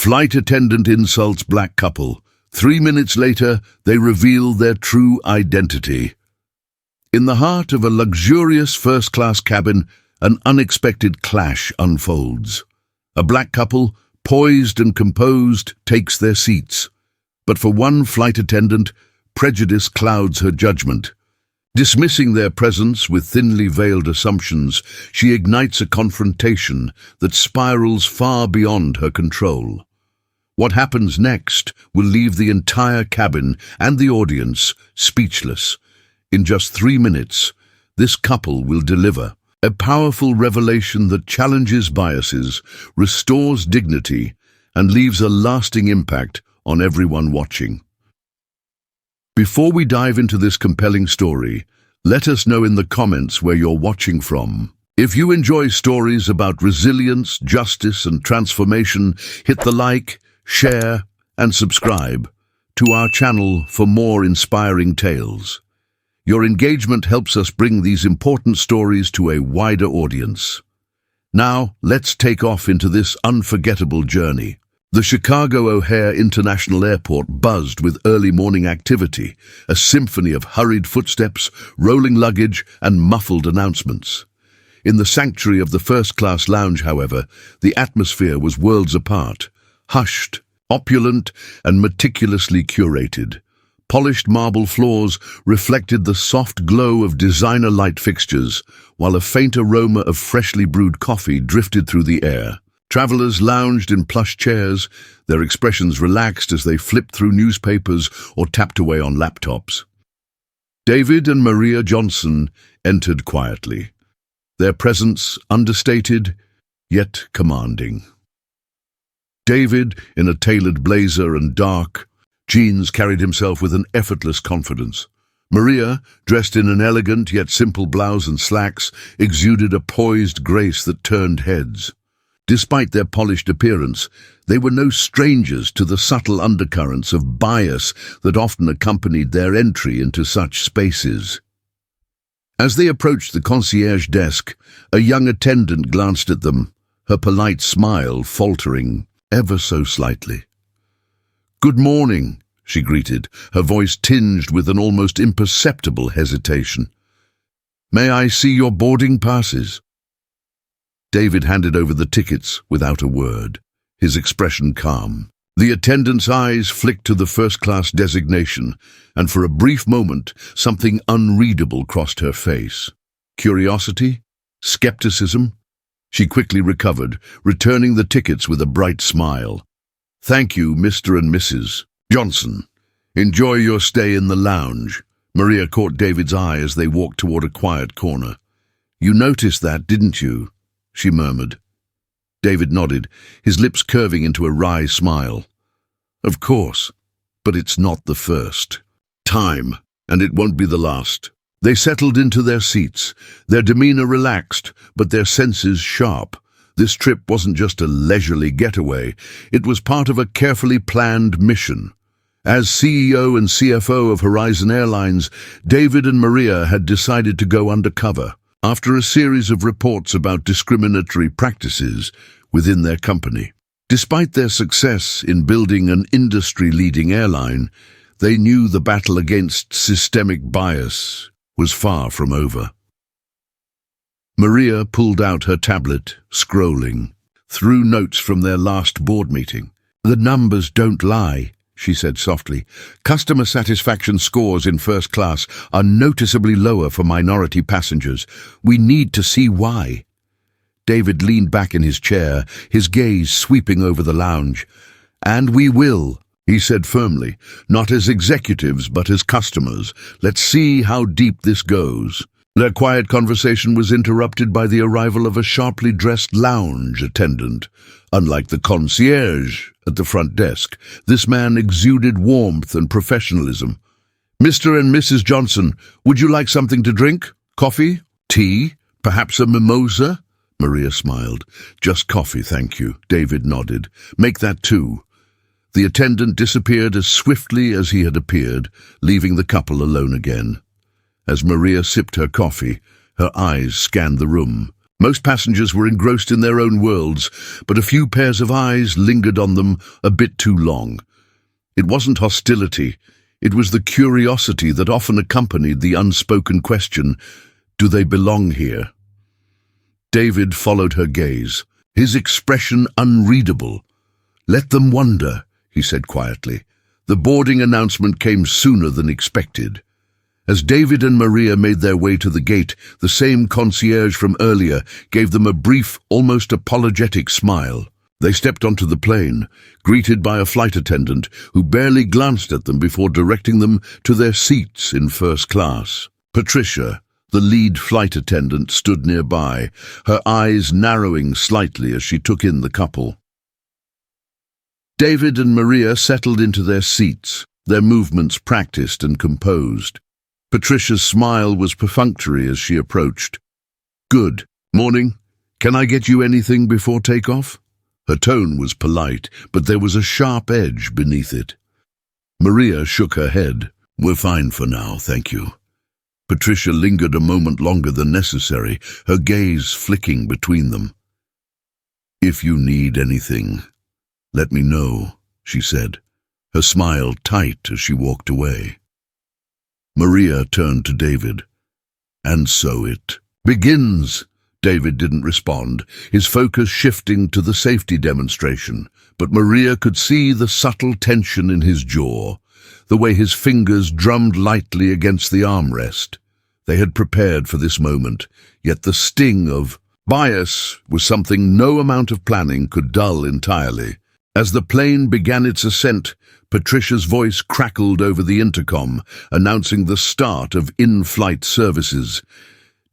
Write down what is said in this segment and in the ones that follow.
Flight attendant insults black couple. 3 minutes later, they reveal their true identity. In the heart of a luxurious first-class cabin, an unexpected clash unfolds. A black couple, poised and composed, takes their seats. But for one flight attendant, prejudice clouds her judgment. Dismissing their presence with thinly veiled assumptions, she ignites a confrontation that spirals far beyond her control. What happens next will leave the entire cabin and the audience speechless. In just 3 minutes, this couple will deliver a powerful revelation that challenges biases, restores dignity, and leaves a lasting impact on everyone watching. Before we dive into this compelling story, let us know in the comments where you're watching from. If you enjoy stories about resilience, justice, and transformation, hit the like, share, and subscribe to our channel for more inspiring tales. Your engagement helps us bring these important stories to a wider audience. Now, let's take off into this unforgettable journey. The Chicago O'Hare International Airport buzzed with early morning activity, a symphony of hurried footsteps, rolling luggage, and muffled announcements. In the sanctuary of the first-class lounge, however, the atmosphere was worlds apart, hushed, opulent, and meticulously curated. Polished marble floors reflected the soft glow of designer light fixtures, while a faint aroma of freshly brewed coffee drifted through the air. Travelers lounged in plush chairs, their expressions relaxed as they flipped through newspapers or tapped away on laptops. David and Maria Johnson entered quietly, their presence understated, yet commanding. David, in a tailored blazer and dark jeans, carried himself with an effortless confidence. Maria, dressed in an elegant yet simple blouse and slacks, exuded a poised grace that turned heads. Despite their polished appearance, they were no strangers to the subtle undercurrents of bias that often accompanied their entry into such spaces. As they approached the concierge desk, a young attendant glanced at them, her polite smile faltering ever so slightly. "Good morning," she greeted, her voice tinged with an almost imperceptible hesitation. "May I see your boarding passes?" David handed over the tickets without a word, his expression calm. The attendant's eyes flicked to the first-class designation, and for a brief moment, something unreadable crossed her face. Curiosity? Skepticism? She quickly recovered, returning the tickets with a bright smile. "Thank you, Mr. and Mrs. Johnson. Enjoy your stay in the lounge." Maria caught David's eye as they walked toward a quiet corner. "You noticed that, didn't you?" she murmured. David nodded, his lips curving into a wry smile. "Of course, but it's not the first time, and it won't be the last." They settled into their seats, their demeanor relaxed, but their senses sharp. This trip wasn't just a leisurely getaway, it was part of a carefully planned mission. As CEO and CFO of Horizon Airlines, David and Maria had decided to go undercover after a series of reports about discriminatory practices within their company. Despite their success in building an industry-leading airline, they knew the battle against systemic bias was far from over. Maria pulled out her tablet, scrolling through notes from their last board meeting. "The numbers don't lie," she said softly. "Customer satisfaction scores in first class are noticeably lower for minority passengers. We need to see why." David leaned back in his chair, his gaze sweeping over the lounge. "And we will," he said firmly, "not as executives but as customers. Let's see how deep this goes." Their quiet conversation was interrupted by the arrival of a sharply dressed lounge attendant. Unlike the concierge at the front desk, this man exuded warmth and professionalism. "Mr. and Mrs. Johnson, would you like something to drink? Coffee? Tea? Perhaps a mimosa?" Maria smiled. "Just coffee, thank you." David nodded. "Make that two." The attendant disappeared as swiftly as he had appeared, leaving the couple alone again. As Maria sipped her coffee, her eyes scanned the room. Most passengers were engrossed in their own worlds, but a few pairs of eyes lingered on them a bit too long. It wasn't hostility, it was the curiosity that often accompanied the unspoken question, "Do they belong here?" David followed her gaze, his expression unreadable. "Let them wonder," he said quietly. The boarding announcement came sooner than expected. As David and Maria made their way to the gate, the same concierge from earlier gave them a brief, almost apologetic smile. They stepped onto the plane, greeted by a flight attendant who barely glanced at them before directing them to their seats in first class. Patricia, the lead flight attendant, stood nearby, her eyes narrowing slightly as she took in the couple. David and Maria settled into their seats, their movements practiced and composed. Patricia's smile was perfunctory as she approached. "Good morning. Can I get you anything before takeoff?" Her tone was polite, but there was a sharp edge beneath it. Maria shook her head. "We're fine for now, thank you." Patricia lingered a moment longer than necessary, her gaze flicking between them. "If you need anything, let me know," she said, her smile tight as she walked away. Maria turned to David. "And so it begins." David didn't respond, his focus shifting to the safety demonstration, but Maria could see the subtle tension in his jaw, the way his fingers drummed lightly against the armrest. They had prepared for this moment, yet the sting of bias was something no amount of planning could dull entirely. As the plane began its ascent, Patricia's voice crackled over the intercom, announcing the start of in-flight services.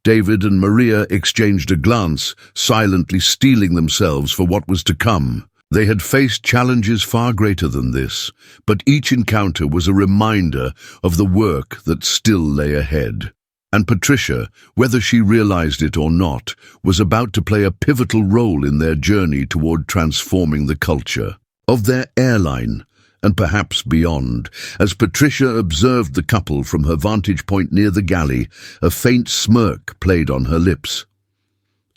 David and Maria exchanged a glance, silently steeling themselves for what was to come. They had faced challenges far greater than this, but each encounter was a reminder of the work that still lay ahead. And Patricia, whether she realized it or not, was about to play a pivotal role in their journey toward transforming the culture of their airline, and perhaps beyond. As Patricia observed the couple from her vantage point near the galley, a faint smirk played on her lips.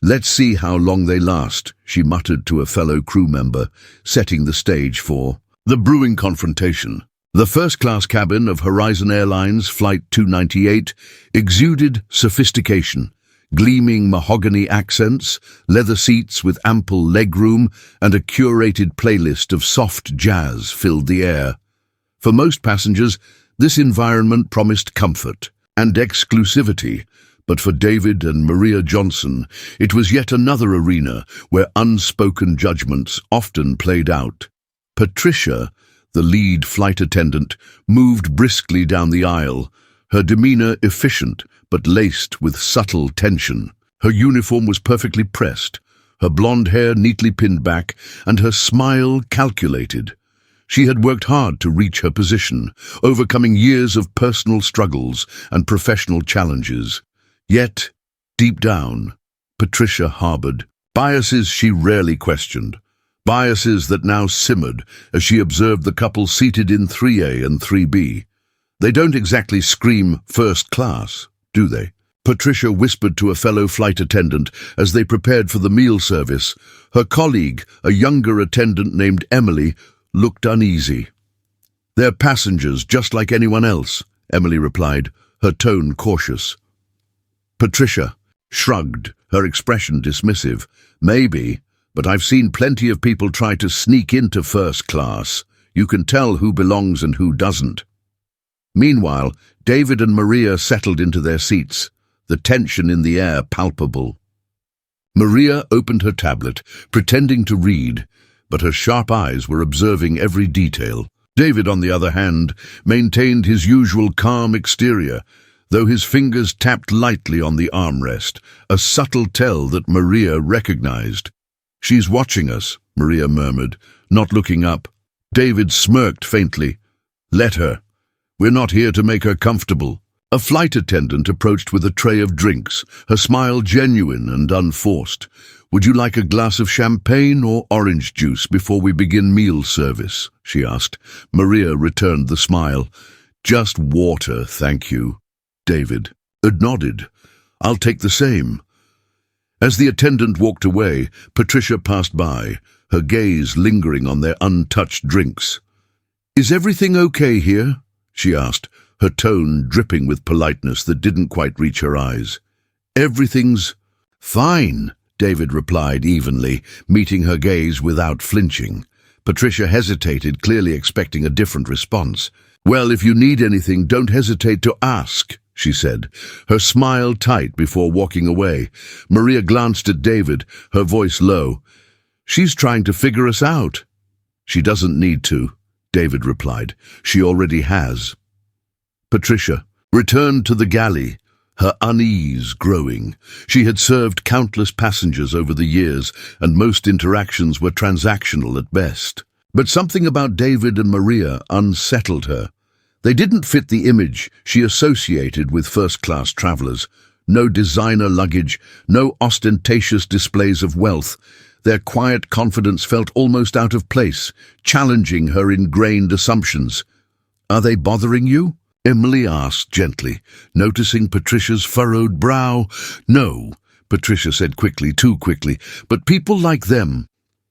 "Let's see how long they last," she muttered to a fellow crew member, setting the stage for the brewing confrontation. The first-class cabin of Horizon Airlines Flight 298 exuded sophistication. Gleaming mahogany accents, leather seats with ample legroom, and a curated playlist of soft jazz filled the air. For most passengers, this environment promised comfort and exclusivity, but for David and Maria Johnson, it was yet another arena where unspoken judgments often played out. Patricia, the lead flight attendant, moved briskly down the aisle, her demeanor efficient but laced with subtle tension. Her uniform was perfectly pressed, her blonde hair neatly pinned back, and her smile calculated. She had worked hard to reach her position, overcoming years of personal struggles and professional challenges. Yet, deep down, Patricia harbored biases she rarely questioned, biases that now simmered as she observed the couple seated in 3A and 3B. "They don't exactly scream first class, do they?" Patricia whispered to a fellow flight attendant as they prepared for the meal service. Her colleague, a younger attendant named Emily, looked uneasy. "They're passengers just like anyone else," Emily replied, her tone cautious. Patricia shrugged, her expression dismissive. "Maybe, but I've seen plenty of people try to sneak into first class. You can tell who belongs and who doesn't." Meanwhile, David and Maria settled into their seats, the tension in the air palpable. Maria opened her tablet, pretending to read, but her sharp eyes were observing every detail. David, on the other hand, maintained his usual calm exterior, though his fingers tapped lightly on the armrest, a subtle tell that Maria recognized. "She's watching us," Maria murmured, not looking up. David smirked faintly. "Let her. We're not here to make her comfortable." A flight attendant approached with a tray of drinks, her smile genuine and unforced. "Would you like a glass of champagne or orange juice before we begin meal service?" she asked. Maria returned the smile. "Just water, thank you." David nodded. "I'll take the same." As the attendant walked away, Patricia passed by, her gaze lingering on their untouched drinks. "Is everything okay here?" she asked, her tone dripping with politeness that didn't quite reach her eyes. "Everything's fine," David replied evenly, meeting her gaze without flinching. Patricia hesitated, clearly expecting a different response. "Well, if you need anything, don't hesitate to ask," she said, her smile tight before walking away. Maria glanced at David, her voice low. "She's trying to figure us out." "She doesn't need to," David replied. "She already has." Patricia returned to the galley, her unease growing. She had served countless passengers over the years, and most interactions were transactional at best. But something about David and Maria unsettled her. They didn't fit the image she associated with first-class travelers. No designer luggage, no ostentatious displays of wealth. Their quiet confidence felt almost out of place, challenging her ingrained assumptions. "Are they bothering you?" Emily asked gently, noticing Patricia's furrowed brow. "No," Patricia said quickly, too quickly, "but people like them.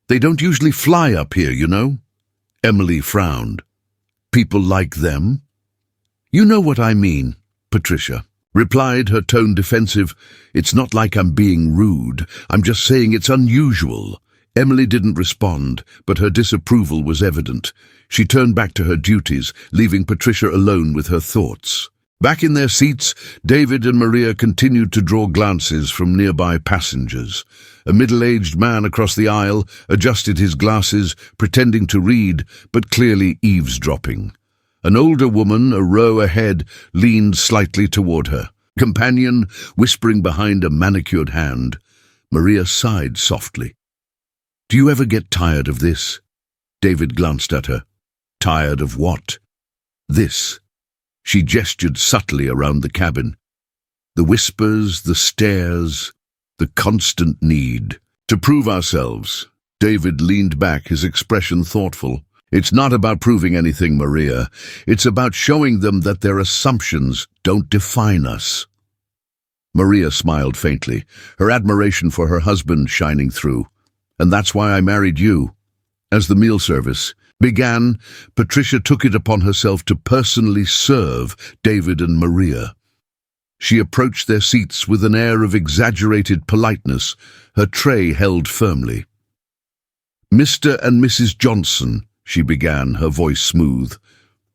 They don't usually fly up here, you know." Emily frowned. "People like them?" "You know what I mean," Patricia replied, her tone defensive. "It's not like I'm being rude. I'm just saying it's unusual." Emily didn't respond, but her disapproval was evident. She turned back to her duties, leaving Patricia alone with her thoughts. Back in their seats, David and Maria continued to draw glances from nearby passengers. A middle-aged man across the aisle adjusted his glasses, pretending to read, but clearly eavesdropping. An older woman, a row ahead, leaned slightly toward her, companion whispering behind a manicured hand. Maria sighed softly. "Do you ever get tired of this?" David glanced at her. "Tired of what?" "This." She gestured subtly around the cabin. "The whispers, the stares, the constant need to prove ourselves." David leaned back, his expression thoughtful. "It's not about proving anything, Maria. It's about showing them that their assumptions don't define us." Maria smiled faintly, her admiration for her husband shining through. "And that's why I married you." As the meal service began, Patricia took it upon herself to personally serve David and Maria. She approached their seats with an air of exaggerated politeness, her tray held firmly. "Mr. and Mrs. Johnson," she began, her voice smooth,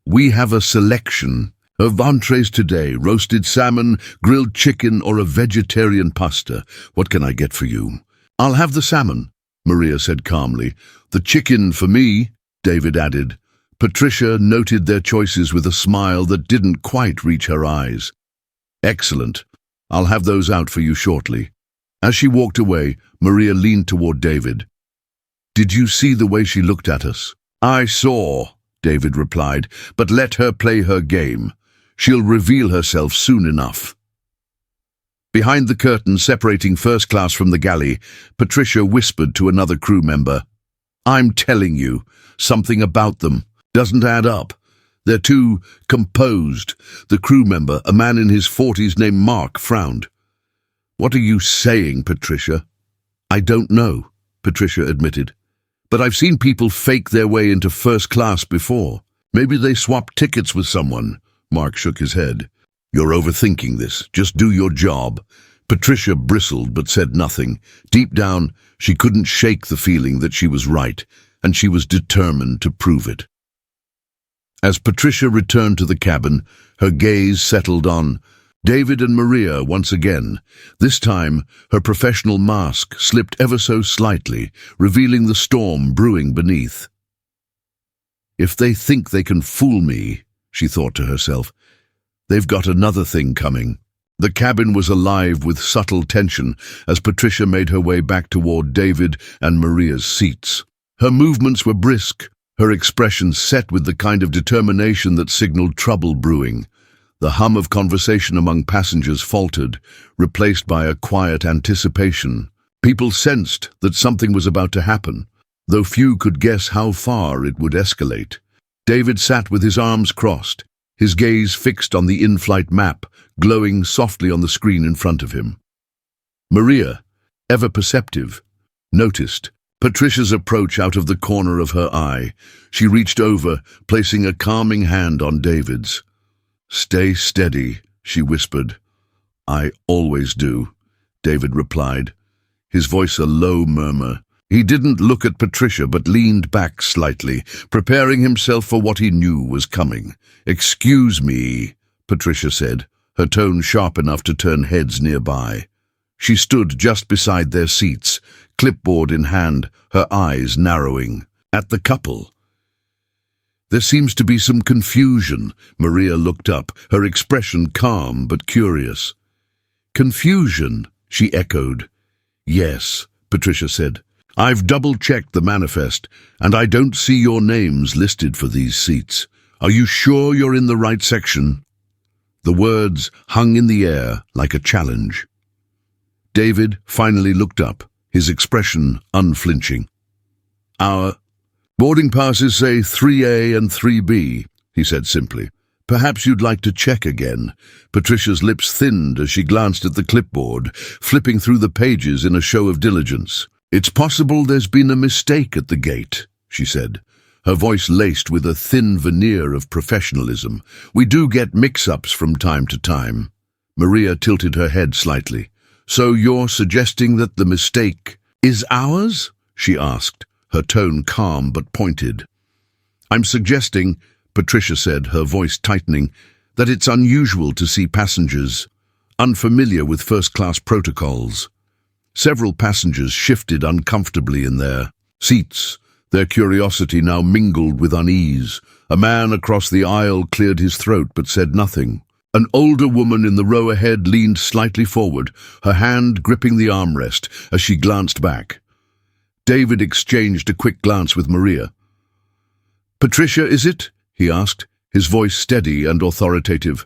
"we have a selection of entrees today: roasted salmon, grilled chicken, or a vegetarian pasta. What can I get for you?" "I'll have the salmon," Maria said calmly. "The chicken for me," David added. Patricia noted their choices with a smile that didn't quite reach her eyes. "Excellent. I'll have those out for you shortly." As she walked away, Maria leaned toward David. "Did you see the way she looked at us?" "I saw," David replied, "but let her play her game. She'll reveal herself soon enough." Behind the curtain separating first class from the galley, Patricia whispered to another crew member, "I'm telling you, something about them doesn't add up. They're too composed." The crew member, a man in his 40s named Mark, frowned. "What are you saying, Patricia?" "I don't know," Patricia admitted. "But I've seen people fake their way into first class before. Maybe they swapped tickets with someone." Mark shook his head. "You're overthinking this. Just do your job." Patricia bristled but said nothing. Deep down, she couldn't shake the feeling that she was right, and she was determined to prove it. As Patricia returned to the cabin, her gaze settled on David and Maria once again. This time, her professional mask slipped ever so slightly, revealing the storm brewing beneath. "If they think they can fool me," she thought to herself, "they've got another thing coming." The cabin was alive with subtle tension as Patricia made her way back toward David and Maria's seats. Her movements were brisk, her expression set with the kind of determination that signaled trouble brewing. The hum of conversation among passengers faltered, replaced by a quiet anticipation. People sensed that something was about to happen, though few could guess how far it would escalate. David sat with his arms crossed, his gaze fixed on the in-flight map, glowing softly on the screen in front of him. Maria, ever perceptive, noticed Patricia's approach out of the corner of her eye. She reached over, placing a calming hand on David's. "Stay steady," she whispered. "I always do," David replied, his voice a low murmur. He didn't look at Patricia but leaned back slightly, preparing himself for what he knew was coming. "Excuse me," Patricia said, her tone sharp enough to turn heads nearby. She stood just beside their seats, clipboard in hand, her eyes narrowing at the couple. "There seems to be some confusion." Maria looked up, her expression calm but curious. "Confusion?" she echoed. "Yes," Patricia said. "I've double-checked the manifest, and I don't see your names listed for these seats. Are you sure you're in the right section?" The words hung in the air like a challenge. David finally looked up, his expression unflinching. "Our boarding passes say 3A and 3B, he said simply. "Perhaps you'd like to check again." Patricia's lips thinned as she glanced at the clipboard, flipping through the pages in a show of diligence. "It's possible there's been a mistake at the gate," she said, her voice laced with a thin veneer of professionalism. "We do get mix-ups from time to time." Maria tilted her head slightly. "So you're suggesting that the mistake is ours?" she asked, her tone calm but pointed. "I'm suggesting," Patricia said, her voice tightening, "that it's unusual to see passengers unfamiliar with first-class protocols." Several passengers shifted uncomfortably in their seats, their curiosity now mingled with unease. A man across the aisle cleared his throat but said nothing. An older woman in the row ahead leaned slightly forward, her hand gripping the armrest as she glanced back. David exchanged a quick glance with Maria. "Patricia, is it?" he asked, his voice steady and authoritative.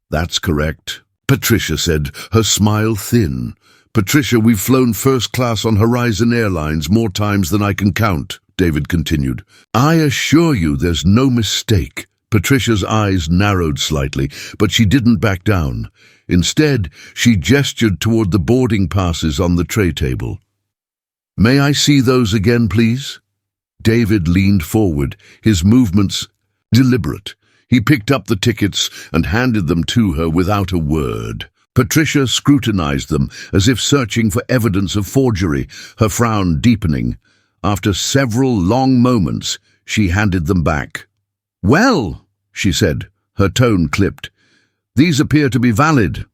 "That's correct," Patricia said, her smile thin. "Patricia, we've flown first class on Horizon Airlines more times than I can count," David continued. "I assure you there's no mistake." Patricia's eyes narrowed slightly, but she didn't back down. Instead, she gestured toward the boarding passes on the tray table. "May I see those again, please?" David leaned forward, his movements deliberate. He picked up the tickets and handed them to her without a word. Patricia scrutinized them as if searching for evidence of forgery, her frown deepening. After several long moments, she handed them back. "Well," she said, her tone clipped, "these appear to be valid,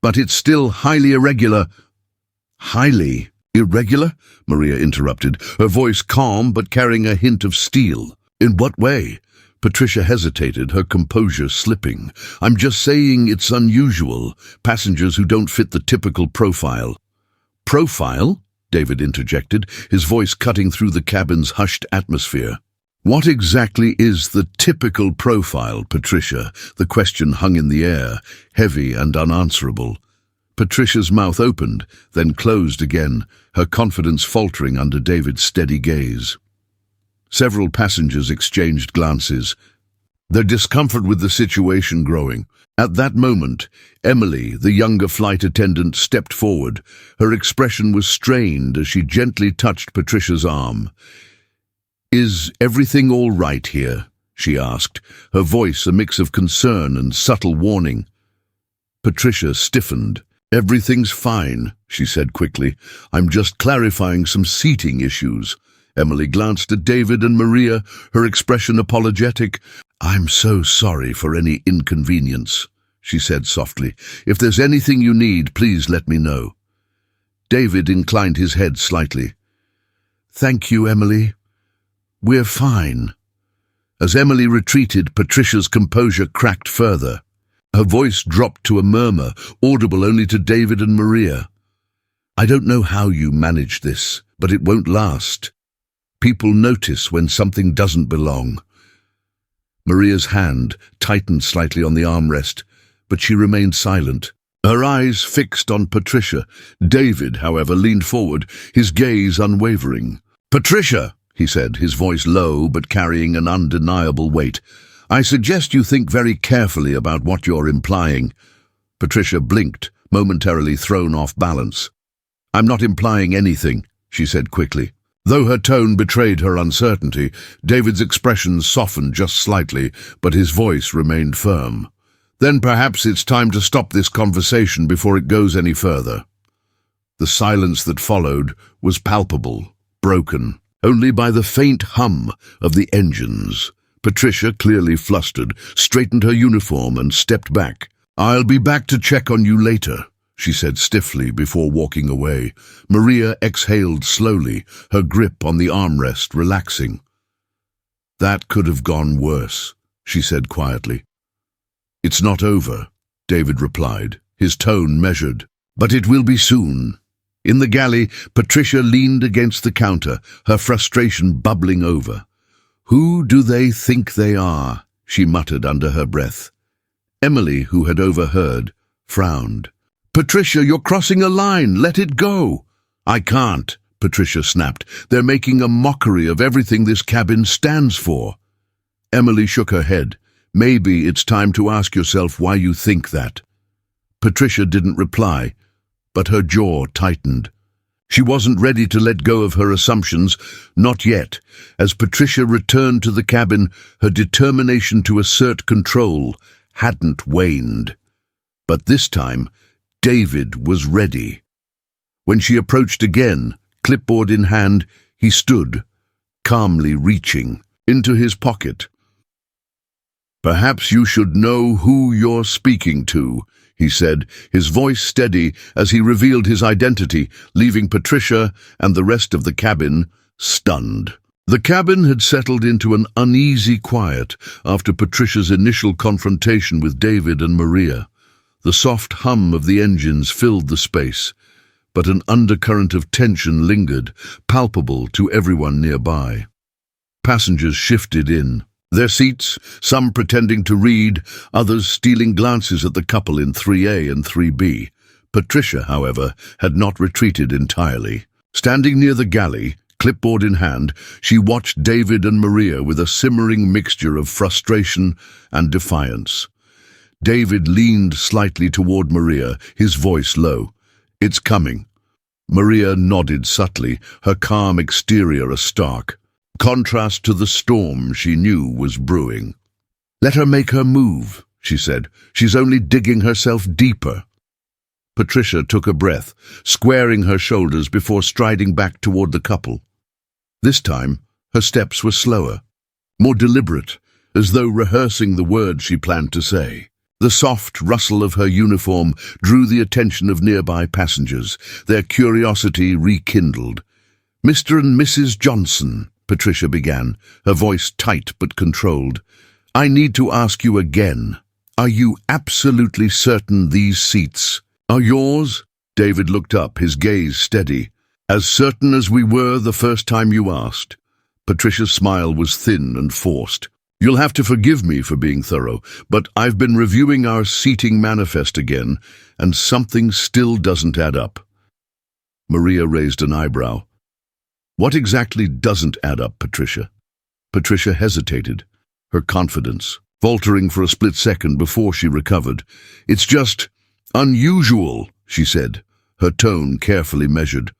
but it's still highly irregular." "Highly irregular?" Maria interrupted, her voice calm but carrying a hint of steel. "In what way?" Patricia hesitated, her composure slipping. "I'm just saying it's unusual. Passengers who don't fit the typical profile." "Profile?" David interjected, his voice cutting through the cabin's hushed atmosphere. "What exactly is the typical profile, Patricia?" The question hung in the air, heavy and unanswerable. Patricia's mouth opened, then closed again, her confidence faltering under David's steady gaze. Several passengers exchanged glances, their discomfort with the situation growing. At that moment, Emily, the younger flight attendant, stepped forward. Her expression was strained as she gently touched Patricia's arm. "Is everything all right here?" she asked, her voice a mix of concern and subtle warning. Patricia stiffened. "Everything's fine," she said quickly. "I'm just clarifying some seating issues." Emily glanced at David and Maria, her expression apologetic. "I'm so sorry for any inconvenience," she said softly. "If there's anything you need, please let me know." David inclined his head slightly. "Thank you, Emily. We're fine." As Emily retreated, Patricia's composure cracked further. Her voice dropped to a murmur, audible only to David and Maria. "I don't know how you managed this, but it won't last. People notice when something doesn't belong." Maria's hand tightened slightly on the armrest, but she remained silent, her eyes fixed on Patricia. David, however, leaned forward, his gaze unwavering. "Patricia," he said, his voice low but carrying an undeniable weight, "I suggest you think very carefully about what you're implying." Patricia blinked, momentarily thrown off balance. I'm not implying anything, she said quickly. Though her tone betrayed her uncertainty, David's expression softened just slightly, but his voice remained firm. Then perhaps it's time to stop this conversation before it goes any further. The silence that followed was palpable, broken, only by the faint hum of the engines. Patricia, clearly flustered, straightened her uniform and stepped back. "I'll be back to check on you later," she said stiffly before walking away. Maria exhaled slowly, her grip on the armrest relaxing. "That could have gone worse," she said quietly. "It's not over," David replied, his tone measured. "But it will be soon." In the galley, Patricia leaned against the counter, her frustration bubbling over. "Who do they think they are?" she muttered under her breath. Emily, who had overheard, frowned. "Patricia, you're crossing a line. Let it go." "I can't," Patricia snapped. "They're making a mockery of everything this cabin stands for." Emily shook her head. "Maybe it's time to ask yourself why you think that." Patricia didn't reply, but her jaw tightened. She wasn't ready to let go of her assumptions, not yet. As Patricia returned to the cabin, her determination to assert control hadn't waned. But this time, David was ready. When she approached again, clipboard in hand, he stood, calmly reaching into his pocket. "Perhaps you should know who you're speaking to," he said, his voice steady as he revealed his identity, leaving Patricia and the rest of the cabin stunned. The cabin had settled into an uneasy quiet after Patricia's initial confrontation with David and Maria. The soft hum of the engines filled the space, but an undercurrent of tension lingered, palpable to everyone nearby. Passengers shifted in, their seats, some pretending to read, others stealing glances at the couple in 3A and 3B. Patricia, however, had not retreated entirely. Standing near the galley, clipboard in hand, she watched David and Maria with a simmering mixture of frustration and defiance. David leaned slightly toward Maria, his voice low. "It's coming." Maria nodded subtly, her calm exterior a stark contrast to the storm she knew was brewing. "Let her make her move," she said. "She's only digging herself deeper." Patricia took a breath, squaring her shoulders before striding back toward the couple. This time, her steps were slower, more deliberate, as though rehearsing the words she planned to say. The soft rustle of her uniform drew the attention of nearby passengers, their curiosity rekindled. "Mr. and Mrs. Johnson," Patricia began, her voice tight but controlled. "I need to ask you again. Are you absolutely certain these seats are yours?" David looked up, his gaze steady. "As certain as we were the first time you asked." Patricia's smile was thin and forced. "You'll have to forgive me for being thorough, but I've been reviewing our seating manifest again, and something still doesn't add up." Maria raised an eyebrow. "What exactly doesn't add up, Patricia?" Patricia hesitated, her confidence faltering for a split second before she recovered. "It's just unusual," she said, her tone carefully measured,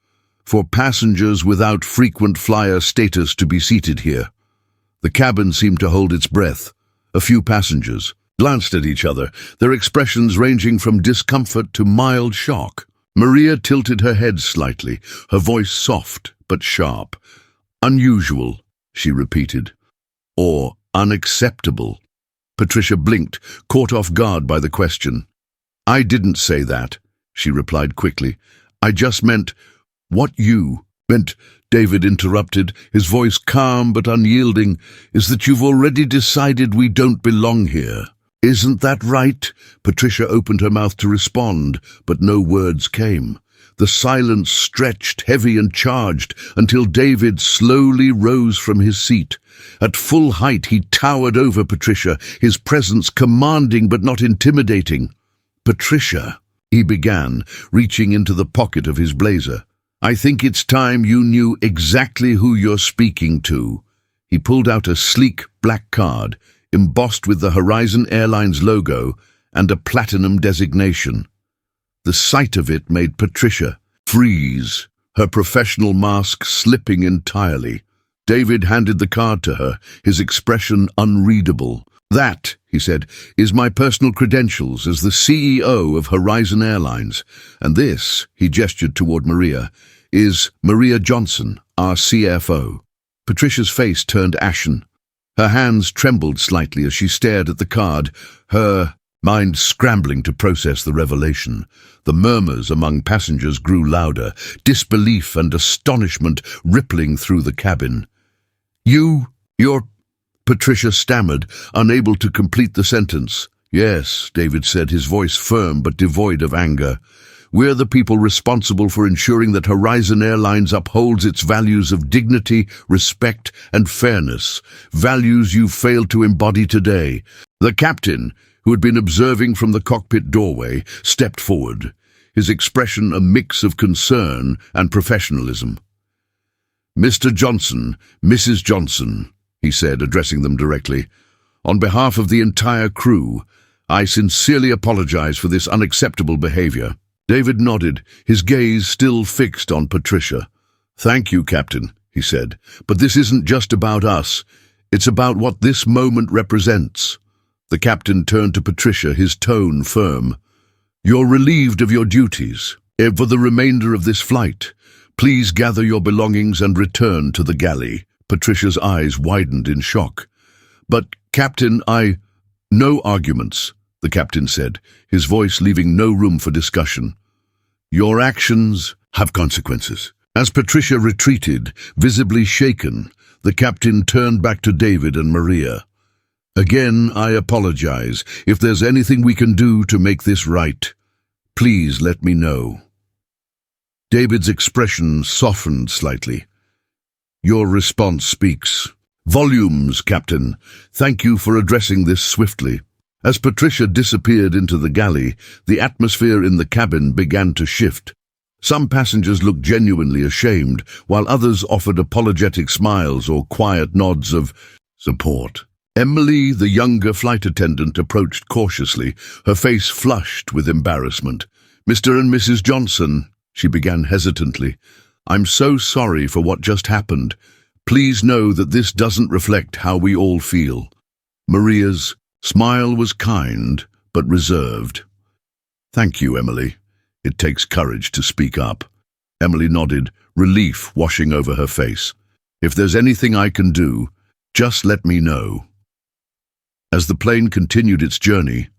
"for passengers without frequent flyer status to be seated here." The cabin seemed to hold its breath. A few passengers glanced at each other, their expressions ranging from discomfort to mild shock. Maria tilted her head slightly, her voice soft but sharp. "Unusual," she repeated. "Or unacceptable." Patricia blinked, caught off guard by the question. "I didn't say that," she replied quickly. "I just meant what you meant," David interrupted, his voice calm but unyielding, "is that you've already decided we don't belong here. Isn't that right?" Patricia opened her mouth to respond, but no words came. The silence stretched, heavy and charged, until David slowly rose from his seat. At full height he towered over Patricia, his presence commanding but not intimidating. "Patricia," he began, reaching into the pocket of his blazer, "I think it's time you knew exactly who you're speaking to." He pulled out a sleek black card, embossed with the Horizon Airlines logo and a platinum designation. The sight of it made Patricia Freeze, her professional mask slipping entirely. David handed the card to her, his expression unreadable. "That," he said, "is my personal credentials as the CEO of Horizon Airlines. And this," he gestured toward Maria, "is Maria Johnson, our CFO." Patricia's face turned ashen. Her hands trembled slightly as she stared at the card, her mind scrambling to process the revelation. The murmurs among passengers grew louder, disbelief and astonishment rippling through the cabin. You're... Patricia stammered, unable to complete the sentence. "Yes," David said, his voice firm but devoid of anger. "We're the people responsible for ensuring that Horizon Airlines upholds its values of dignity, respect, and fairness, values you've failed to embody today." The captain, who had been observing from the cockpit doorway, stepped forward, his expression a mix of concern and professionalism. "Mr. Johnson, Mrs. Johnson," he said, addressing them directly, "on behalf of the entire crew, I sincerely apologize for this unacceptable behavior." David nodded, his gaze still fixed on Patricia. "Thank you, Captain," he said, "but this isn't just about us. It's about what this moment represents." The captain turned to Patricia, his tone firm. "You're relieved of your duties. For the remainder of this flight, please gather your belongings and return to the galley." Patricia's eyes widened in shock. "But, Captain, No arguments," the captain said, his voice leaving no room for discussion. "Your actions have consequences." As Patricia retreated, visibly shaken, the captain turned back to David and Maria. "Again, I apologize. If there's anything we can do to make this right, please let me know." David's expression softened slightly. "Your response speaks volumes, Captain. Thank you for addressing this swiftly." As Patricia disappeared into the galley, the atmosphere in the cabin began to shift. Some passengers looked genuinely ashamed, while others offered apologetic smiles or quiet nods of support. Emily, the younger flight attendant, approached cautiously, her face flushed with embarrassment. "Mr. and Mrs. Johnson," she began hesitantly, "I'm so sorry for what just happened. Please know that this doesn't reflect how we all feel." Maria's smile was kind but reserved. "Thank you, Emily. It takes courage to speak up." Emily nodded, relief washing over her face. "If there's anything I can do, just let me know." As the plane continued its journey,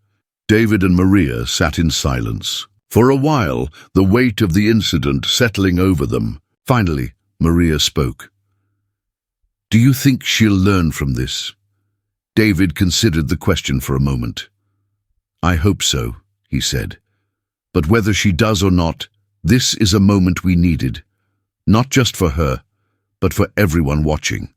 David and Maria sat in silence. For a while, the weight of the incident settling over them. Finally, Maria spoke. "Do you think she'll learn from this?" David considered the question for a moment. "I hope so," he said. "But whether she does or not, this is a moment we needed. Not just for her, but for everyone watching."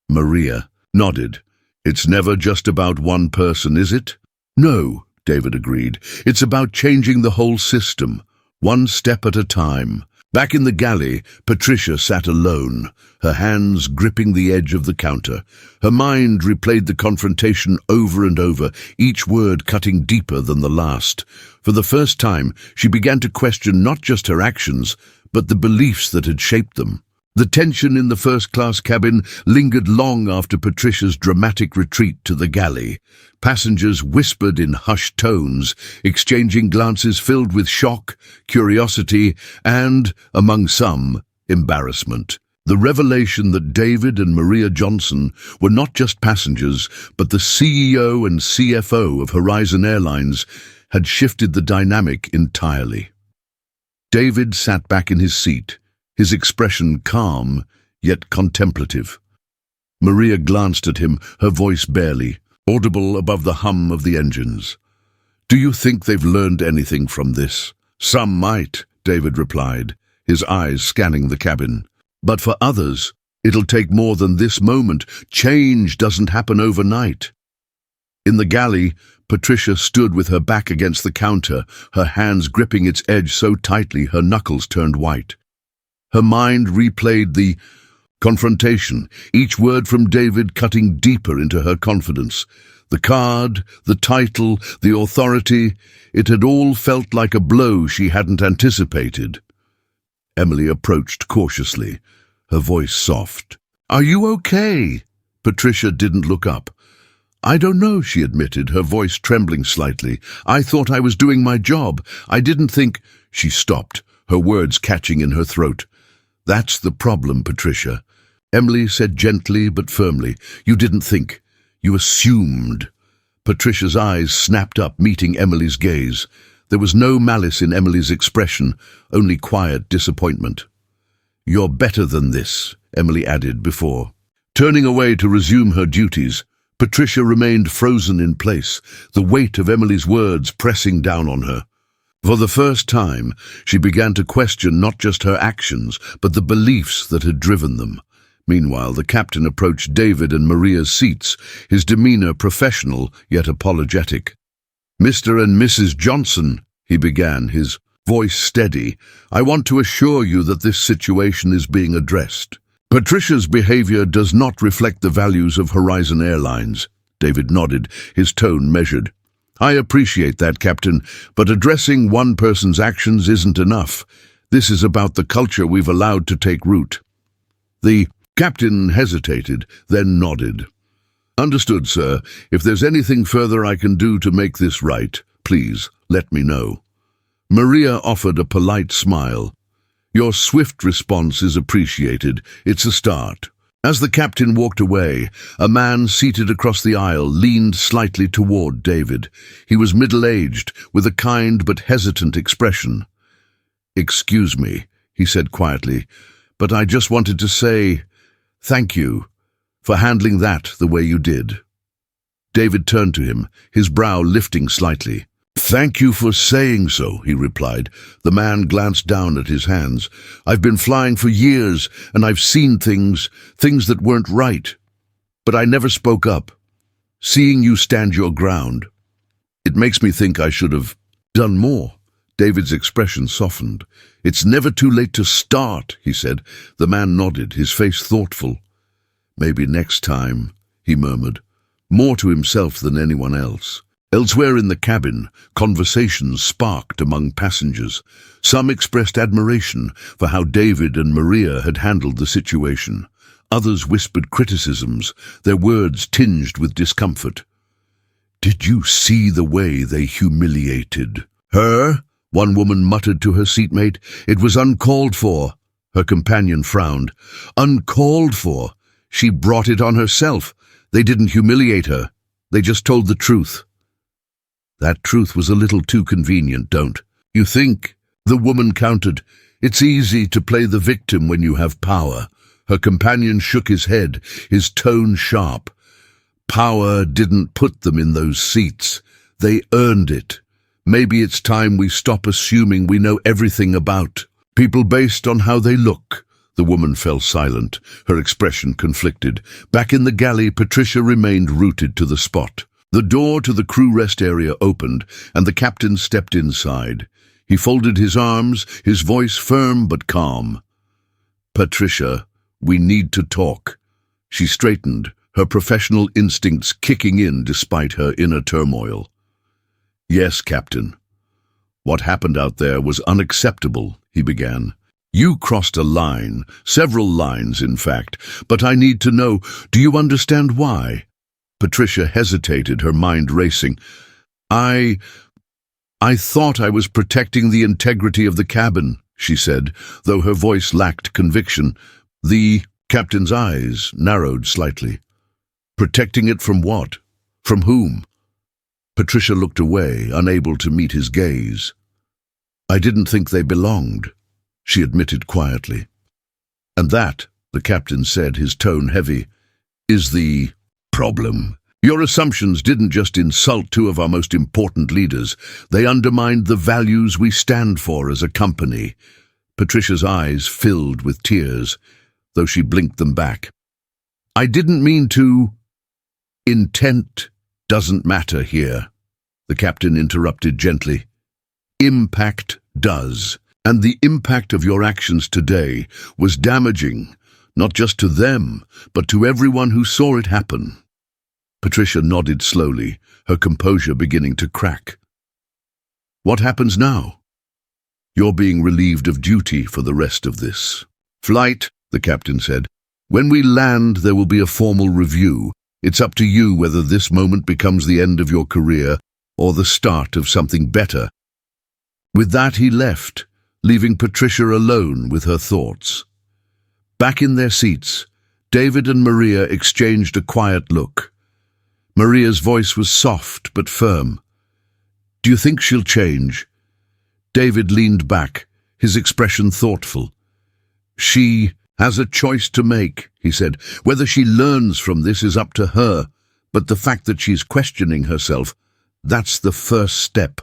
Maria nodded. "It's never just about one person, is it?" "No," David agreed. "It's about changing the whole system, one step at a time." Back in the galley, Patricia sat alone, her hands gripping the edge of the counter. Her mind replayed the confrontation over and over, each word cutting deeper than the last. For the first time, she began to question not just her actions, but the beliefs that had shaped them. The tension in the first-class cabin lingered long after Patricia's dramatic retreat to the galley. Passengers whispered in hushed tones, exchanging glances filled with shock, curiosity, and, among some, embarrassment. The revelation that David and Maria Johnson were not just passengers, but the CEO and CFO of Horizon Airlines had shifted the dynamic entirely. David sat back in his seat, his expression calm, yet contemplative. Maria glanced at him, her voice barely audible above the hum of the engines. "Do you think they've learned anything from this?" "Some might," David replied, his eyes scanning the cabin. "But for others, it'll take more than this moment. Change doesn't happen overnight." In the galley, Patricia stood with her back against the counter, her hands gripping its edge so tightly her knuckles turned white. Her mind replayed the Confrontation, each word from David cutting deeper into her confidence. The card, the title, the authority, it had all felt like a blow she hadn't anticipated. Emily approached cautiously, her voice soft. "Are you okay?" Patricia didn't look up. "I don't know," she admitted, her voice trembling slightly. "I thought I was doing my job. I didn't think—" She stopped, her words catching in her throat. "That's the problem, Patricia," Emily said gently but firmly. "You didn't think. You assumed." Patricia's eyes snapped up, meeting Emily's gaze. There was no malice in Emily's expression, only quiet disappointment. "You're better than this," Emily added before. Turning away to resume her duties, Patricia remained frozen in place, the weight of Emily's words pressing down on her. For the first time, she began to question not just her actions, but the beliefs that had driven them. Meanwhile, the captain approached David and Maria's seats, his demeanor professional yet apologetic. "Mr. and Mrs. Johnson," he began, his voice steady, "I want to assure you that this situation is being addressed. Patricia's behavior does not reflect the values of Horizon Airlines." David nodded, his tone measured. "I appreciate that, Captain, but addressing one person's actions isn't enough. This is about the culture we've allowed to take root." The captain hesitated, then nodded. "Understood, sir. If there's anything further I can do to make this right, please let me know." Maria offered a polite smile. "Your swift response is appreciated. It's a start." As the captain walked away, a man seated across the aisle leaned slightly toward David. He was middle-aged, with a kind but hesitant expression. "Excuse me," he said quietly, "but I just wanted to say thank you for handling that the way you did." David turned to him, his brow lifting slightly. "Thank you for saying so," he replied. The man glanced down at his hands. "I've been flying for years, and I've seen things that weren't right. But I never spoke up. Seeing you stand your ground, it makes me think I should have done more." David's expression softened. "It's never too late to start," he said. The man nodded, his face thoughtful. "Maybe next time," he murmured, more to himself than anyone else. Elsewhere in the cabin, conversations sparked among passengers. Some expressed admiration for how David and Maria had handled the situation. Others whispered criticisms, their words tinged with discomfort. "Did you see the way they humiliated her?" one woman muttered to her seatmate. "It was uncalled for." Her companion frowned. "Uncalled for? She brought it on herself. They didn't humiliate her. They just told the truth." "That truth was a little too convenient, don't you think?" the woman countered. "It's easy to play the victim when you have power." Her companion shook his head, his tone sharp. "Power didn't put them in those seats. They earned it. Maybe it's time we stop assuming we know everything about people based on how they look." The woman fell silent, her expression conflicted. Back in the galley, Patricia remained rooted to the spot. The door to the crew rest area opened, and the captain stepped inside. He folded his arms, his voice firm but calm. "Patricia, we need to talk." She straightened, her professional instincts kicking in despite her inner turmoil. "Yes, Captain. What happened out there was unacceptable," he began. "You crossed a line, several lines, in fact, but I need to know, do you understand why?" Patricia hesitated, her mind racing. I thought I was protecting the integrity of the cabin," she said, though her voice lacked conviction. The captain's eyes narrowed slightly. "Protecting it from what? From whom?" Patricia looked away, unable to meet his gaze. "I didn't think they belonged," she admitted quietly. "And that," the captain said, his tone heavy, "is the problem. Your assumptions didn't just insult two of our most important leaders. They undermined the values we stand for as a company." Patricia's eyes filled with tears, though she blinked them back. "I didn't mean to—" "Intent doesn't matter here," the captain interrupted gently. "Impact does. And the impact of your actions today was damaging, not just to them, but to everyone who saw it happen. Patricia nodded slowly, her composure beginning to crack. What happens now? You're being relieved of duty for the rest of this flight, the captain said. When we land, there will be a formal review. It's up to you whether this moment becomes the end of your career or the start of something better. With that, he left, leaving Patricia alone with her thoughts. Back in their seats, David and Maria exchanged a quiet look. Maria's voice was soft but firm. Do you think she'll change? David leaned back, his expression thoughtful. She has a choice to make, he said. Whether she learns from this is up to her, but the fact that she's questioning herself, that's the first step.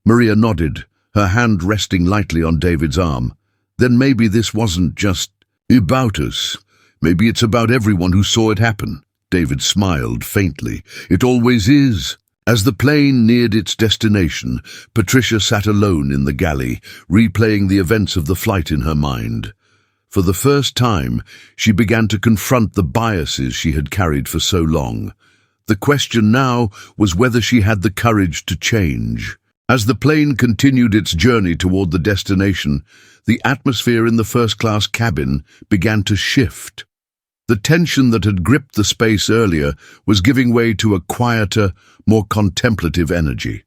Maria nodded, her hand resting lightly on David's arm. Then maybe this wasn't just about us. Maybe it's about everyone who saw it happen. David smiled faintly. It always is. As the plane neared its destination, Patricia sat alone in the galley, replaying the events of the flight in her mind. For the first time, she began to confront the biases she had carried for so long. The question now was whether she had the courage to change. As the plane continued its journey toward the destination, the atmosphere in the first-class cabin began to shift. The tension that had gripped the space earlier was giving way to a quieter, more contemplative energy.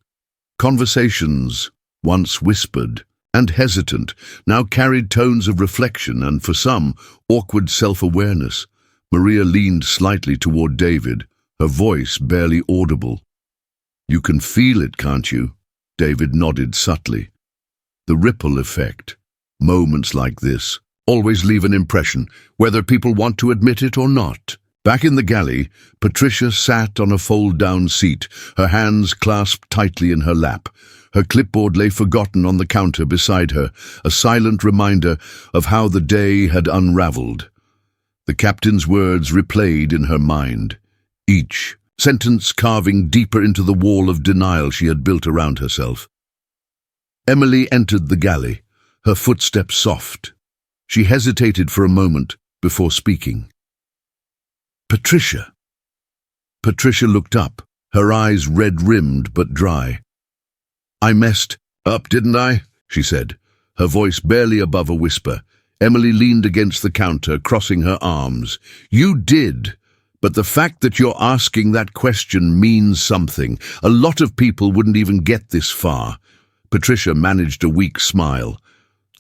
Conversations, once whispered and hesitant, now carried tones of reflection and, for some, awkward self-awareness. Maria leaned slightly toward David, her voice barely audible. You can feel it, can't you? David nodded subtly. The ripple effect. Moments like this always leave an impression, whether people want to admit it or not. Back in the galley, Patricia sat on a fold-down seat, her hands clasped tightly in her lap. Her clipboard lay forgotten on the counter beside her, a silent reminder of how the day had unraveled. The captain's words replayed in her mind, each sentence carving deeper into the wall of denial she had built around herself. Emily entered the galley, her footsteps soft. She hesitated for a moment before speaking. Patricia. Patricia looked up, her eyes red-rimmed but dry. I messed up, didn't I? She said, her voice barely above a whisper. Emily leaned against the counter, crossing her arms. You did. But the fact that you're asking that question means something. A lot of people wouldn't even get this far. Patricia managed a weak smile.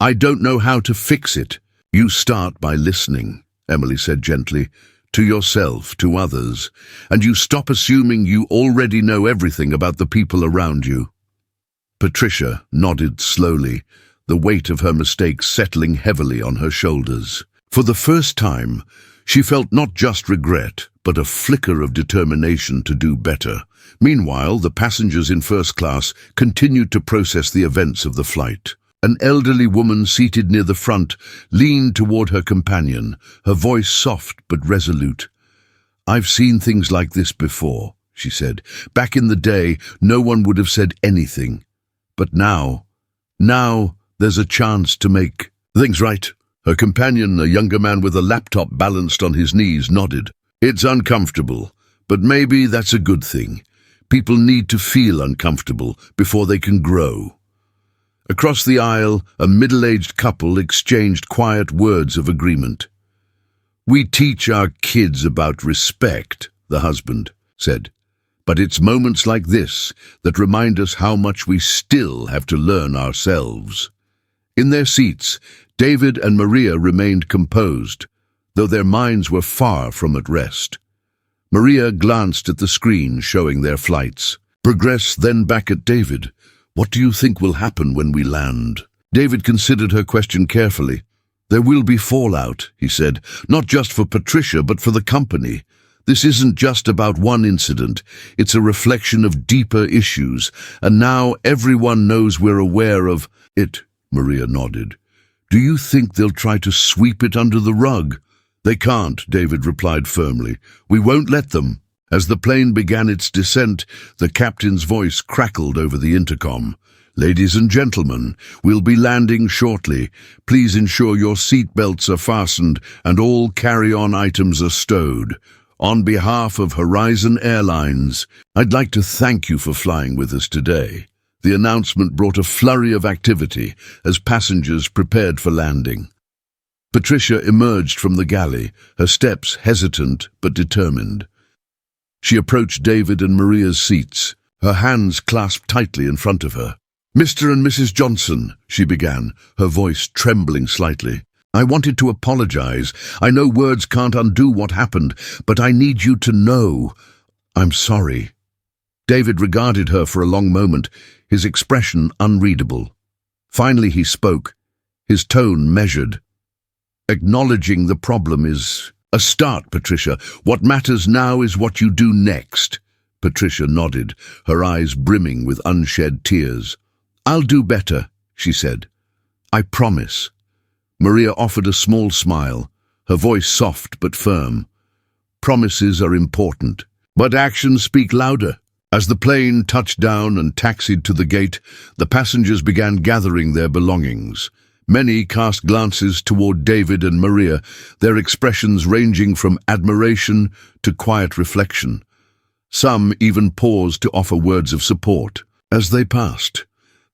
I don't know how to fix it. You start by listening, Emily said gently, to yourself, to others, and you stop assuming you already know everything about the people around you. Patricia nodded slowly, the weight of her mistakes settling heavily on her shoulders. For the first time, she felt not just regret, but a flicker of determination to do better. Meanwhile, the passengers in first class continued to process the events of the flight. An elderly woman seated near the front leaned toward her companion, her voice soft but resolute. I've seen things like this before, she said. Back in the day, no one would have said anything. But now there's a chance to make things right. Her companion, a younger man with a laptop balanced on his knees, nodded. It's uncomfortable, but maybe that's a good thing. People need to feel uncomfortable before they can grow. Across the aisle, a middle-aged couple exchanged quiet words of agreement. We teach our kids about respect, the husband said. But it's moments like this that remind us how much we still have to learn ourselves. In their seats, David and Maria remained composed, though their minds were far from at rest. Maria glanced at the screen showing their flights. Progress then back at David. What do you think will happen when we land? David considered her question carefully. There will be fallout, he said, not just for Patricia, but for the company. This isn't just about one incident. It's a reflection of deeper issues, and now everyone knows we're aware of it. Maria nodded. Do you think they'll try to sweep it under the rug? They can't, David replied firmly. We won't let them. As the plane began its descent, the captain's voice crackled over the intercom. Ladies and gentlemen, we'll be landing shortly. Please ensure your seat belts are fastened and all carry-on items are stowed. On behalf of Horizon Airlines, I'd like to thank you for flying with us today. The announcement brought a flurry of activity as passengers prepared for landing. Patricia emerged from the galley, her steps hesitant but determined. She approached David and Maria's seats, her hands clasped tightly in front of her. "Mr. and Mrs. Johnson," she began, her voice trembling slightly. "I wanted to apologize. I know words can't undo what happened, but I need you to know. I'm sorry." David regarded her for a long moment, his expression unreadable. Finally he spoke, his tone measured. "Acknowledging the problem is a start, Patricia. What matters now is what you do next." Patricia nodded, her eyes brimming with unshed tears. "I'll do better," she said. "I promise." Maria offered a small smile, her voice soft but firm. "Promises are important, but actions speak louder." As the plane touched down and taxied to the gate, the passengers began gathering their belongings. Many cast glances toward David and Maria, their expressions ranging from admiration to quiet reflection. Some even paused to offer words of support. As they passed,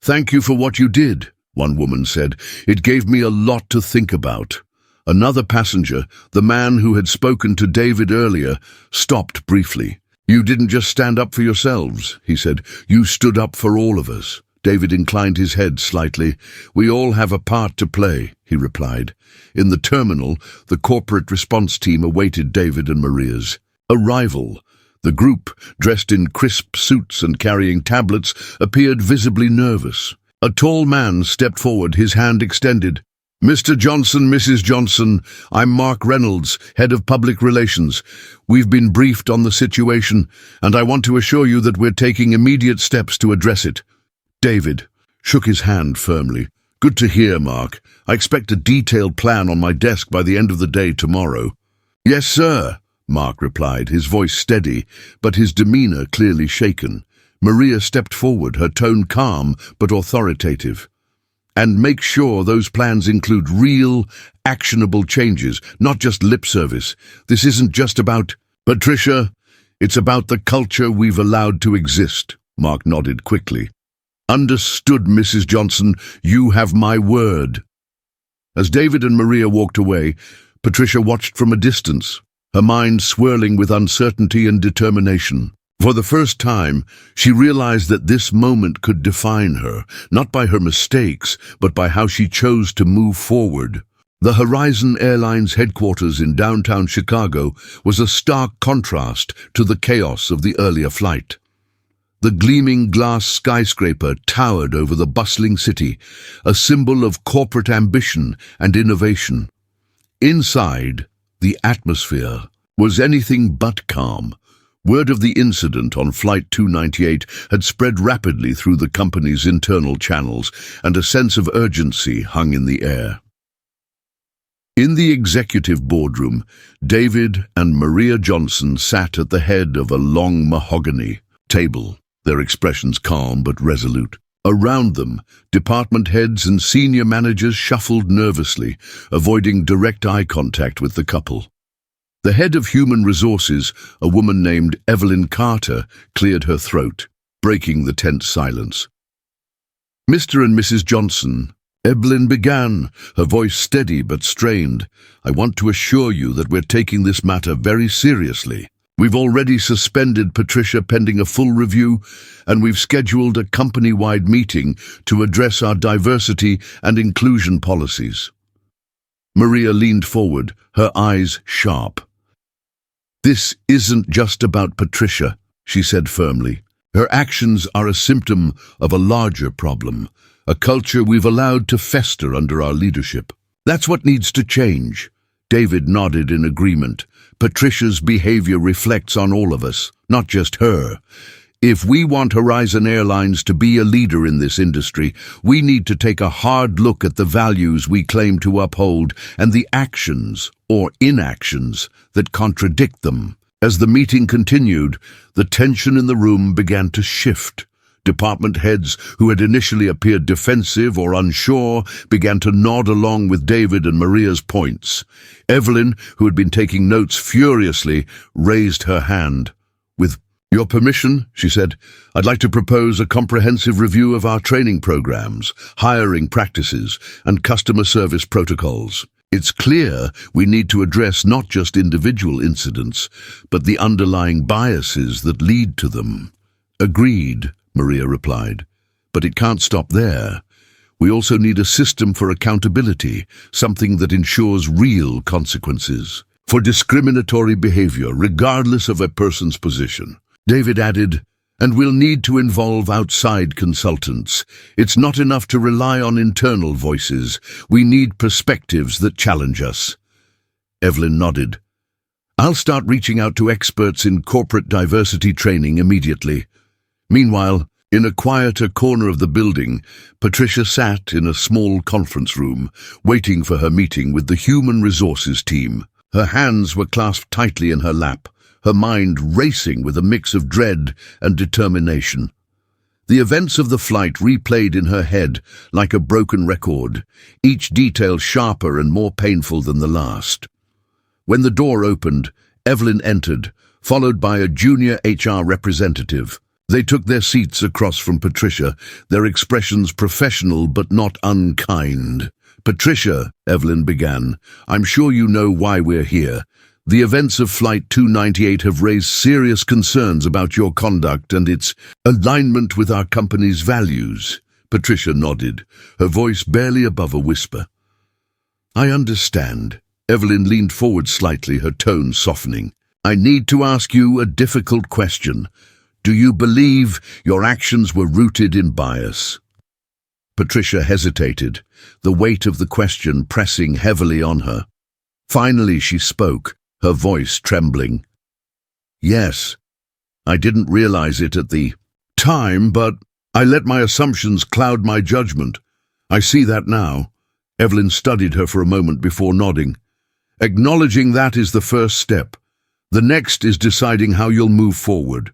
"Thank you for what you did," one woman said. "It gave me a lot to think about." Another passenger, the man who had spoken to David earlier, stopped briefly. "You didn't just stand up for yourselves," he said. "You stood up for all of us." David inclined his head slightly. "We all have a part to play," he replied. In the terminal, the corporate response team awaited David and Maria's arrival. The group, dressed in crisp suits and carrying tablets, appeared visibly nervous. A tall man stepped forward, his hand extended. "Mr. Johnson, Mrs. Johnson, I'm Mark Reynolds, Head of Public Relations. We've been briefed on the situation, and I want to assure you that we're taking immediate steps to address it." David shook his hand firmly. "Good to hear, Mark. I expect a detailed plan on my desk by the end of the day tomorrow." "Yes, sir," Mark replied, his voice steady, but his demeanor clearly shaken. Maria stepped forward, her tone calm but authoritative. "And make sure those plans include real, actionable changes, not just lip service. This isn't just about Patricia. It's about the culture we've allowed to exist." Mark nodded quickly. "Understood, Mrs. Johnson. You have my word." As David and Maria walked away, Patricia watched from a distance, her mind swirling with uncertainty and determination. For the first time, she realized that this moment could define her, not by her mistakes, but by how she chose to move forward. The Horizon Airlines headquarters in downtown Chicago was a stark contrast to the chaos of the earlier flight. The gleaming glass skyscraper towered over the bustling city, a symbol of corporate ambition and innovation. Inside, the atmosphere was anything but calm. Word of the incident on Flight 298 had spread rapidly through the company's internal channels, and a sense of urgency hung in the air. In the executive boardroom, David and Maria Johnson sat at the head of a long mahogany table, their expressions calm but resolute. Around them, department heads and senior managers shuffled nervously, avoiding direct eye contact with the couple. The head of human resources, a woman named Evelyn Carter, cleared her throat, breaking the tense silence. "Mr. and Mrs. Johnson," Evelyn began, her voice steady but strained, "I want to assure you that we're taking this matter very seriously. We've already suspended Patricia pending a full review, and we've scheduled a company-wide meeting to address our diversity and inclusion policies." Maria leaned forward, her eyes sharp. "This isn't just about Patricia," she said firmly. "Her actions are a symptom of a larger problem, a culture we've allowed to fester under our leadership. That's what needs to change." David nodded in agreement. "Patricia's behavior reflects on all of us, not just her. If we want Horizon Airlines to be a leader in this industry, we need to take a hard look at the values we claim to uphold and the actions, or inactions, that contradict them." As the meeting continued, the tension in the room began to shift. Department heads who had initially appeared defensive or unsure began to nod along with David and Maria's points. Evelyn, who had been taking notes furiously, raised her hand. "With your permission," she said, "I'd like to propose a comprehensive review of our training programs, hiring practices, and customer service protocols. It's clear we need to address not just individual incidents, but the underlying biases that lead to them." "Agreed," Maria replied. "But it can't stop there. We also need a system for accountability, something that ensures real consequences for discriminatory behavior, regardless of a person's position." David added, "And we'll need to involve outside consultants. It's not enough to rely on internal voices. We need perspectives that challenge us." Evelyn nodded. "I'll start reaching out to experts in corporate diversity training immediately." Meanwhile, in a quieter corner of the building, Patricia sat in a small conference room, waiting for her meeting with the human resources team. Her hands were clasped tightly in her lap, her mind racing with a mix of dread and determination. The events of the flight replayed in her head like a broken record, each detail sharper and more painful than the last. When the door opened, Evelyn entered, followed by a junior HR representative. They took their seats across from Patricia, their expressions professional but not unkind. "Patricia," Evelyn began, "I'm sure you know why we're here. The events of Flight 298 have raised serious concerns about your conduct and its alignment with our company's values." Patricia nodded, her voice barely above a whisper. "I understand." Evelyn leaned forward slightly, her tone softening. "I need to ask you a difficult question. Do you believe your actions were rooted in bias?" Patricia hesitated, the weight of the question pressing heavily on her. Finally she spoke, her voice trembling. "Yes, I didn't realize it at the time, but I let my assumptions cloud my judgment. I see that now." Evelyn studied her for a moment before nodding. "Acknowledging that is the first step. The next is deciding how you'll move forward."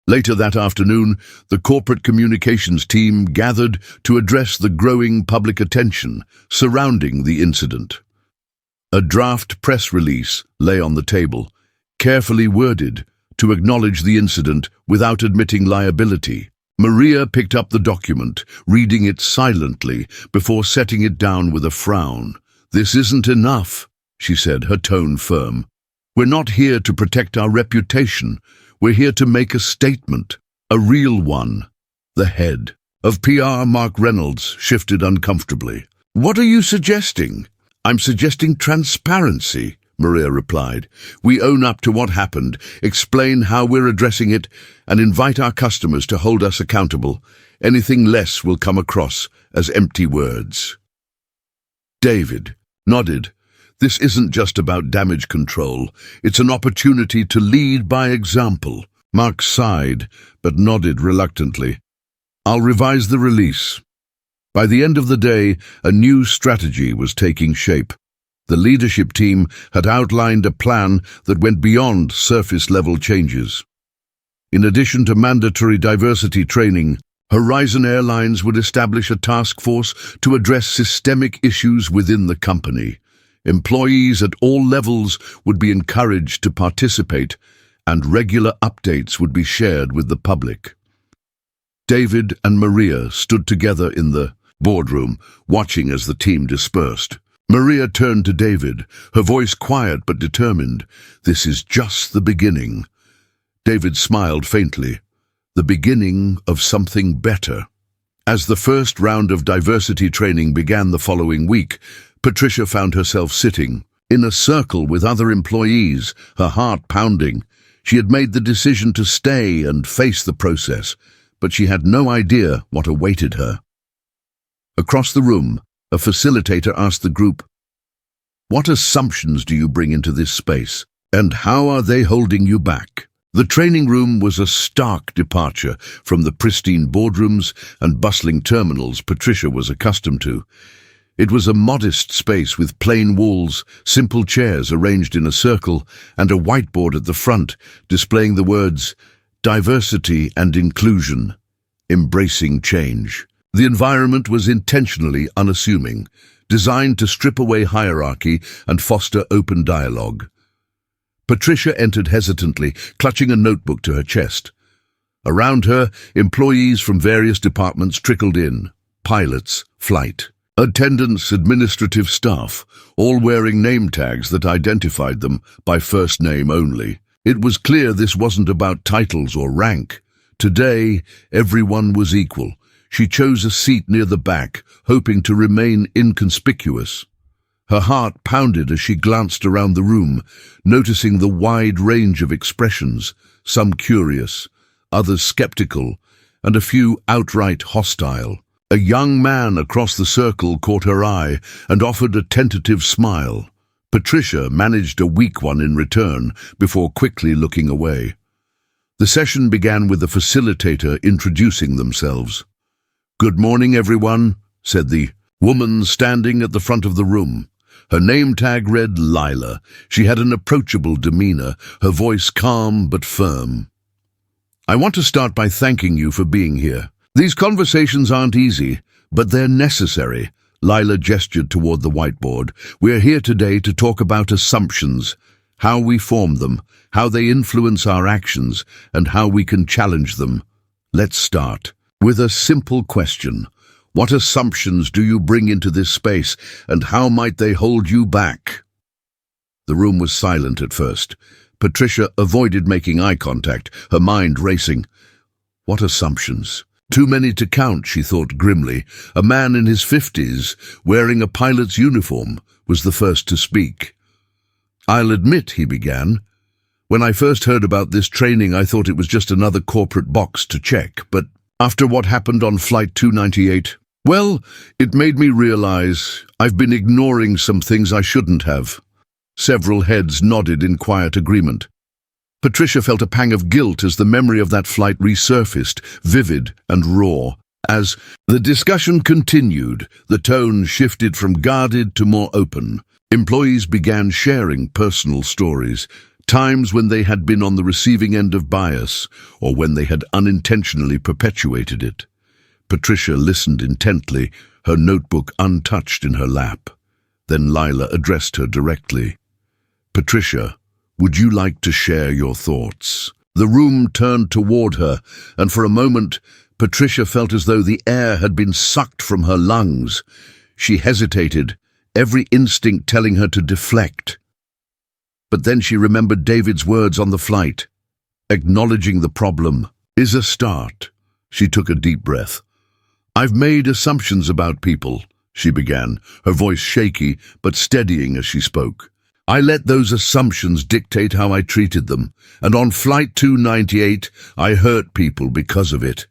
Later that afternoon, the corporate communications team gathered to address the growing public attention surrounding the incident. A draft press release lay on the table, carefully worded to acknowledge the incident without admitting liability. Maria picked up the document, reading it silently before setting it down with a frown. "This isn't enough," she said, her tone firm. "We're not here to protect our reputation. We're here to make a statement, a real one." The head of PR, Mark Reynolds, shifted uncomfortably. "What are you suggesting?" "I'm suggesting transparency," Maria replied. "We own up to what happened, explain how we're addressing it, and invite our customers to hold us accountable. Anything less will come across as empty words." David nodded. "This isn't just about damage control. It's an opportunity to lead by example." Mark sighed, but nodded reluctantly. "I'll revise the release." By the end of the day, a new strategy was taking shape. The leadership team had outlined a plan that went beyond surface-level changes. In addition to mandatory diversity training, Horizon Airlines would establish a task force to address systemic issues within the company. Employees at all levels would be encouraged to participate, and regular updates would be shared with the public. David and Maria stood together in the boardroom, watching as the team dispersed. Maria turned to David, her voice quiet but determined. "This is just the beginning." David smiled faintly. "The beginning of something better." As the first round of diversity training began the following week, Patricia found herself sitting in a circle with other employees, her heart pounding. She had made the decision to stay and face the process, but she had no idea what awaited her. Across the room, a facilitator asked the group, "What assumptions do you bring into this space, and how are they holding you back?" The training room was a stark departure from the pristine boardrooms and bustling terminals Patricia was accustomed to. It was a modest space with plain walls, simple chairs arranged in a circle, and a whiteboard at the front displaying the words "Diversity and Inclusion." embracing change. The environment was intentionally unassuming, designed to strip away hierarchy and foster open dialogue. Patricia entered hesitantly, clutching a notebook to her chest. Around her, employees from various departments trickled in: pilots, flight attendants, administrative staff, all wearing name tags that identified them by first name only. It was clear this wasn't about titles or rank. Today, everyone was equal. She chose a seat near the back, hoping to remain inconspicuous. Her heart pounded as she glanced around the room, noticing the wide range of expressions, some curious, others skeptical, and a few outright hostile. A young man across the circle caught her eye and offered a tentative smile. Patricia managed a weak one in return before quickly looking away. The session began with the facilitator introducing themselves. "Good morning, everyone," said the woman standing at the front of the room. Her name tag read Lila. She had an approachable demeanor, her voice calm but firm. "I want to start by thanking you for being here. These conversations aren't easy, but they're necessary." Lila gestured toward the whiteboard. "We're here today to talk about assumptions, how we form them, how they influence our actions, and how we can challenge them. Let's start with a simple question. What assumptions do you bring into this space, and how might they hold you back?" The room was silent at first. Patricia avoided making eye contact, her mind racing. What assumptions? Too many to count, she thought grimly. A man in his 50s, wearing a pilot's uniform, was the first to speak. "I'll admit," he began, "when I first heard about this training, I thought it was just another corporate box to check, but after what happened on Flight 298, well, it made me realize I've been ignoring some things I shouldn't have." Several heads nodded in quiet agreement. Patricia felt a pang of guilt as the memory of that flight resurfaced, vivid and raw. As the discussion continued, the tone shifted from guarded to more open. Employees began sharing personal stories, times when they had been on the receiving end of bias, or when they had unintentionally perpetuated it. Patricia listened intently, her notebook untouched in her lap. Then Lila addressed her directly. "Patricia, would you like to share your thoughts?" The room turned toward her, and for a moment, Patricia felt as though the air had been sucked from her lungs. She hesitated, every instinct telling her to deflect. But then she remembered David's words on the flight. "Acknowledging the problem is a start." She took a deep breath. "I've made assumptions about people," she began, her voice shaky but steadying as she spoke. "I let those assumptions dictate how I treated them, and on Flight 298, I hurt people because of it."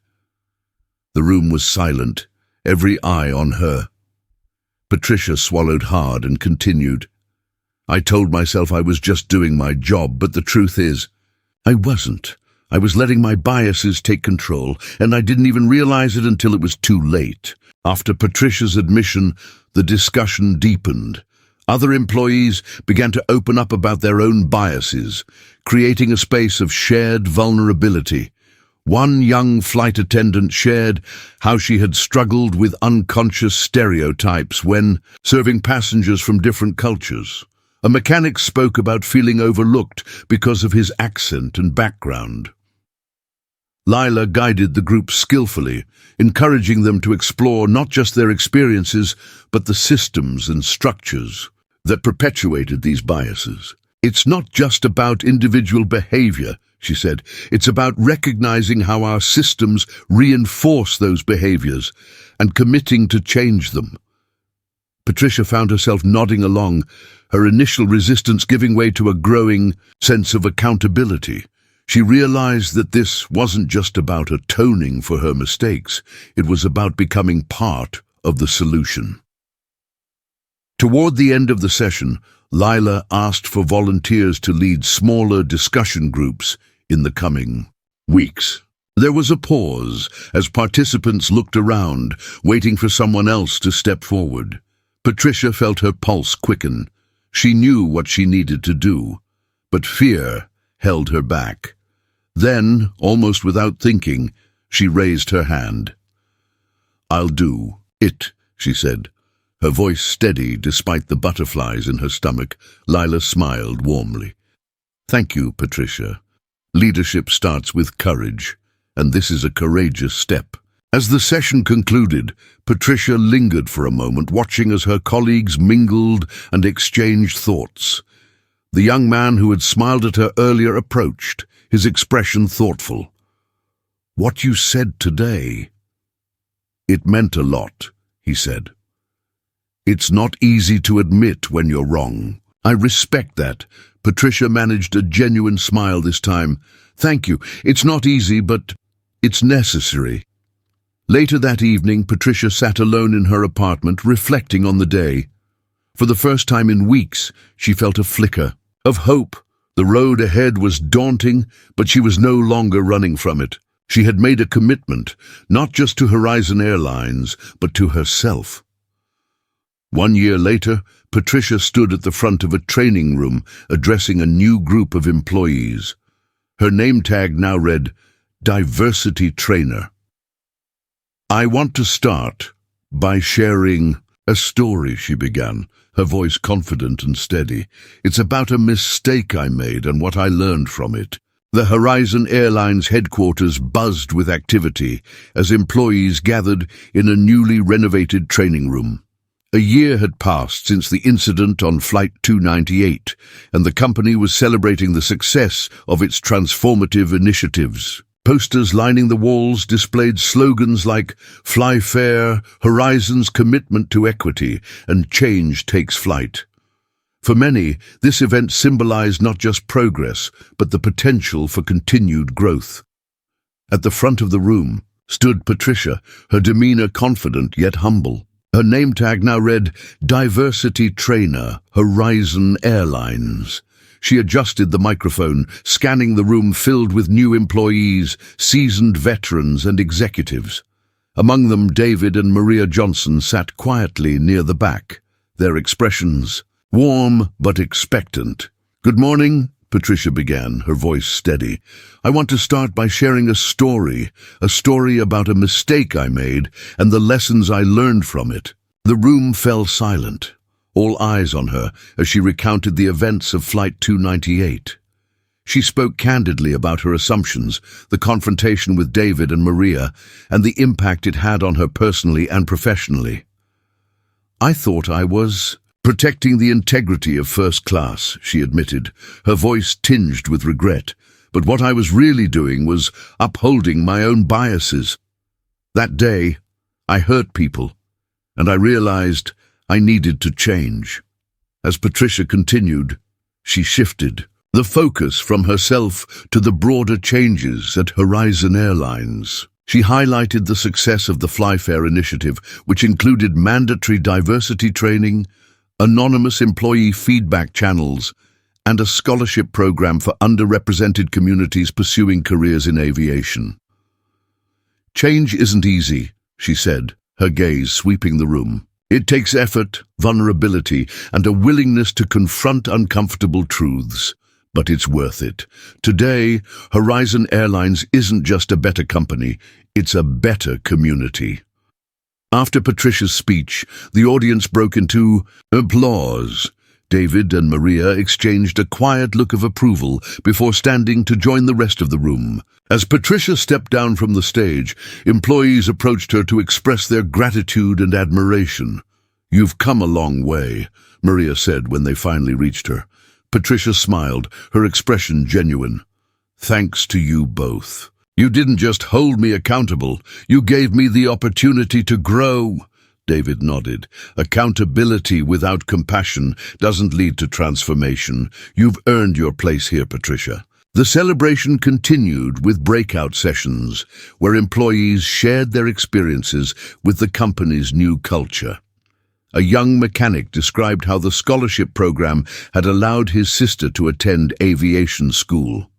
The room was silent, every eye on her. Patricia swallowed hard and continued. "I told myself I was just doing my job, but the truth is, I wasn't. I was letting my biases take control, and I didn't even realize it until it was too late." After Patricia's admission, the discussion deepened. Other employees began to open up about their own biases, creating a space of shared vulnerability. One young flight attendant shared how she had struggled with unconscious stereotypes when serving passengers from different cultures. A mechanic spoke about feeling overlooked because of his accent and background. Lila guided the group skillfully, encouraging them to explore not just their experiences, but the systems and structures that perpetuated these biases. "It's not just about individual behavior," she said. "It's about recognizing how our systems reinforce those behaviors and committing to change them." Patricia found herself nodding along, her initial resistance giving way to a growing sense of accountability. She realized that this wasn't just about atoning for her mistakes, it was about becoming part of the solution. Toward the end of the session, Lila asked for volunteers to lead smaller discussion groups in the coming weeks. There was a pause as participants looked around, waiting for someone else to step forward. Patricia felt her pulse quicken. She knew what she needed to do, but fear held her back. Then, almost without thinking, She raised her hand. "I'll do it," she said, her voice steady despite the butterflies in her stomach. Lila smiled warmly. "Thank you, Patricia. Leadership starts with courage, and this is a courageous step." As the session concluded, Patricia lingered for a moment, watching as her colleagues mingled and exchanged thoughts. The young man who had smiled at her earlier approached, his expression thoughtful. "What you said today, it meant a lot," he said. "It's not easy to admit when you're wrong. I respect that." Patricia managed a genuine smile this time. "Thank you. It's not easy, but it's necessary." Later that evening, Patricia sat alone in her apartment, reflecting on the day. For the first time in weeks, she felt a flicker of hope. The road ahead was daunting, but she was no longer running from it. She had made a commitment, not just to Horizon Airlines, but to herself. 1 year later, Patricia stood at the front of a training room, addressing a new group of employees. Her name tag now read, Diversity Trainer. "I want to start by sharing a story," she began, her voice confident and steady. "It's about a mistake I made and what I learned from it." The Horizon Airlines headquarters buzzed with activity as employees gathered in a newly renovated training room. A year had passed since the incident on Flight 298, and the company was celebrating the success of its transformative initiatives. Posters lining the walls displayed slogans like "Fly Fair," "Horizon's commitment to equity," and "Change takes flight." For many, this event symbolized not just progress, but the potential for continued growth. At the front of the room stood Patricia, her demeanor confident yet humble. Her name tag now read, Diversity Trainer, Horizon Airlines. She adjusted the microphone, scanning the room filled with new employees, seasoned veterans and executives. Among them, David and Maria Johnson sat quietly near the back, their expressions warm but expectant. "Good morning," Patricia began, her voice steady. "I want to start by sharing a story about a mistake I made and the lessons I learned from it." The room fell silent, all eyes on her as she recounted the events of Flight 298. She spoke candidly about her assumptions, the confrontation with David and Maria, and the impact it had on her personally and professionally. "I thought I was protecting the integrity of first class," she admitted, her voice tinged with regret. "But what I was really doing was upholding my own biases. That day, I hurt people, and I realized I needed to change." As Patricia continued, she shifted the focus from herself to the broader changes at Horizon Airlines. She highlighted the success of the FlyFair initiative, which included mandatory diversity training, anonymous employee feedback channels, and a scholarship program for underrepresented communities pursuing careers in aviation. "Change isn't easy," she said, her gaze sweeping the room. "It takes effort, vulnerability, and a willingness to confront uncomfortable truths. But it's worth it. Today, Horizon Airlines isn't just a better company, it's a better community." After Patricia's speech, the audience broke into applause. David and Maria exchanged a quiet look of approval before standing to join the rest of the room. As Patricia stepped down from the stage, employees approached her to express their gratitude and admiration. "You've come a long way," Maria said when they finally reached her. Patricia smiled, her expression genuine. "Thanks to you both. You didn't just hold me accountable, you gave me the opportunity to grow." David nodded. "Accountability without compassion doesn't lead to transformation. You've earned your place here, Patricia." The celebration continued with breakout sessions, where employees shared their experiences with the company's new culture. A young mechanic described how the scholarship program had allowed his sister to attend aviation school.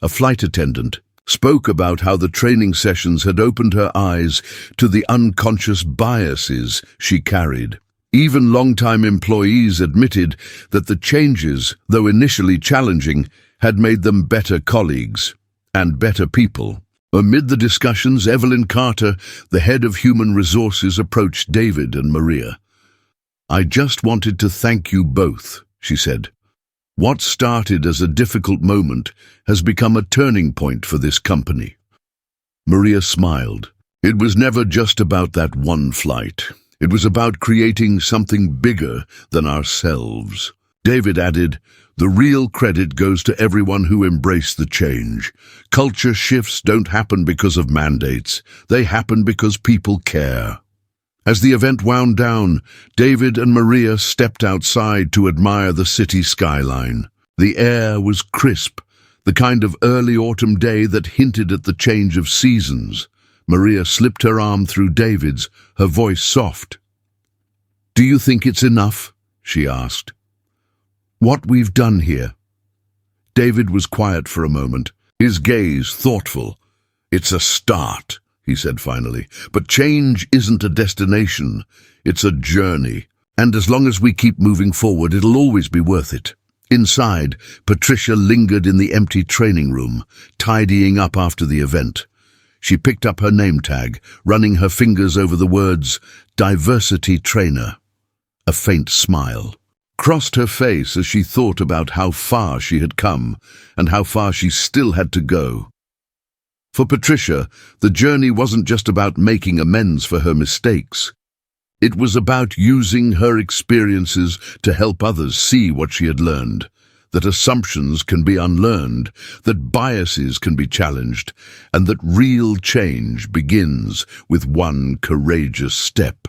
A flight attendant spoke about how the training sessions had opened her eyes to the unconscious biases she carried. Even longtime employees admitted that the changes, though initially challenging, had made them better colleagues and better people. Amid the discussions, Evelyn Carter, the head of human resources, approached David and Maria. "I just wanted to thank you both," she said. "What started as a difficult moment has become a turning point for this company." Maria smiled. It was never just about that one flight. It was about creating something bigger than ourselves. David added, "The real credit goes to everyone who embraced the change. Culture shifts don't happen because of mandates. They happen because people care." As the event wound down, David and Maria stepped outside to admire the city skyline. The air was crisp, the kind of early autumn day that hinted at the change of seasons. Maria slipped her arm through David's, her voice soft. "Do you think it's enough?" she asked. "What we've done here?" David was quiet for a moment, his gaze thoughtful. "It's a start," he said finally. "But change isn't a destination, it's a journey. And as long as we keep moving forward, it'll always be worth it." Inside, Patricia lingered in the empty training room, tidying up after the event. She picked up her name tag, running her fingers over the words, "Diversity Trainer." A faint smile crossed her face as she thought about how far she had come and how far she still had to go. For Patricia, the journey wasn't just about making amends for her mistakes. It was about using her experiences to help others see what she had learned, that assumptions can be unlearned, that biases can be challenged, and that real change begins with one courageous step.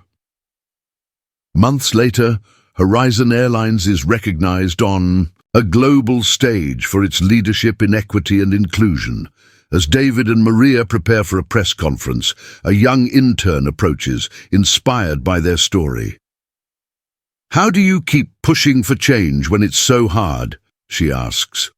Months later, Horizon Airlines is recognized on a global stage for its leadership in equity and inclusion. As David and Maria prepare for a press conference, a young intern approaches, inspired by their story. "How do you keep pushing for change when it's so hard?" she asks.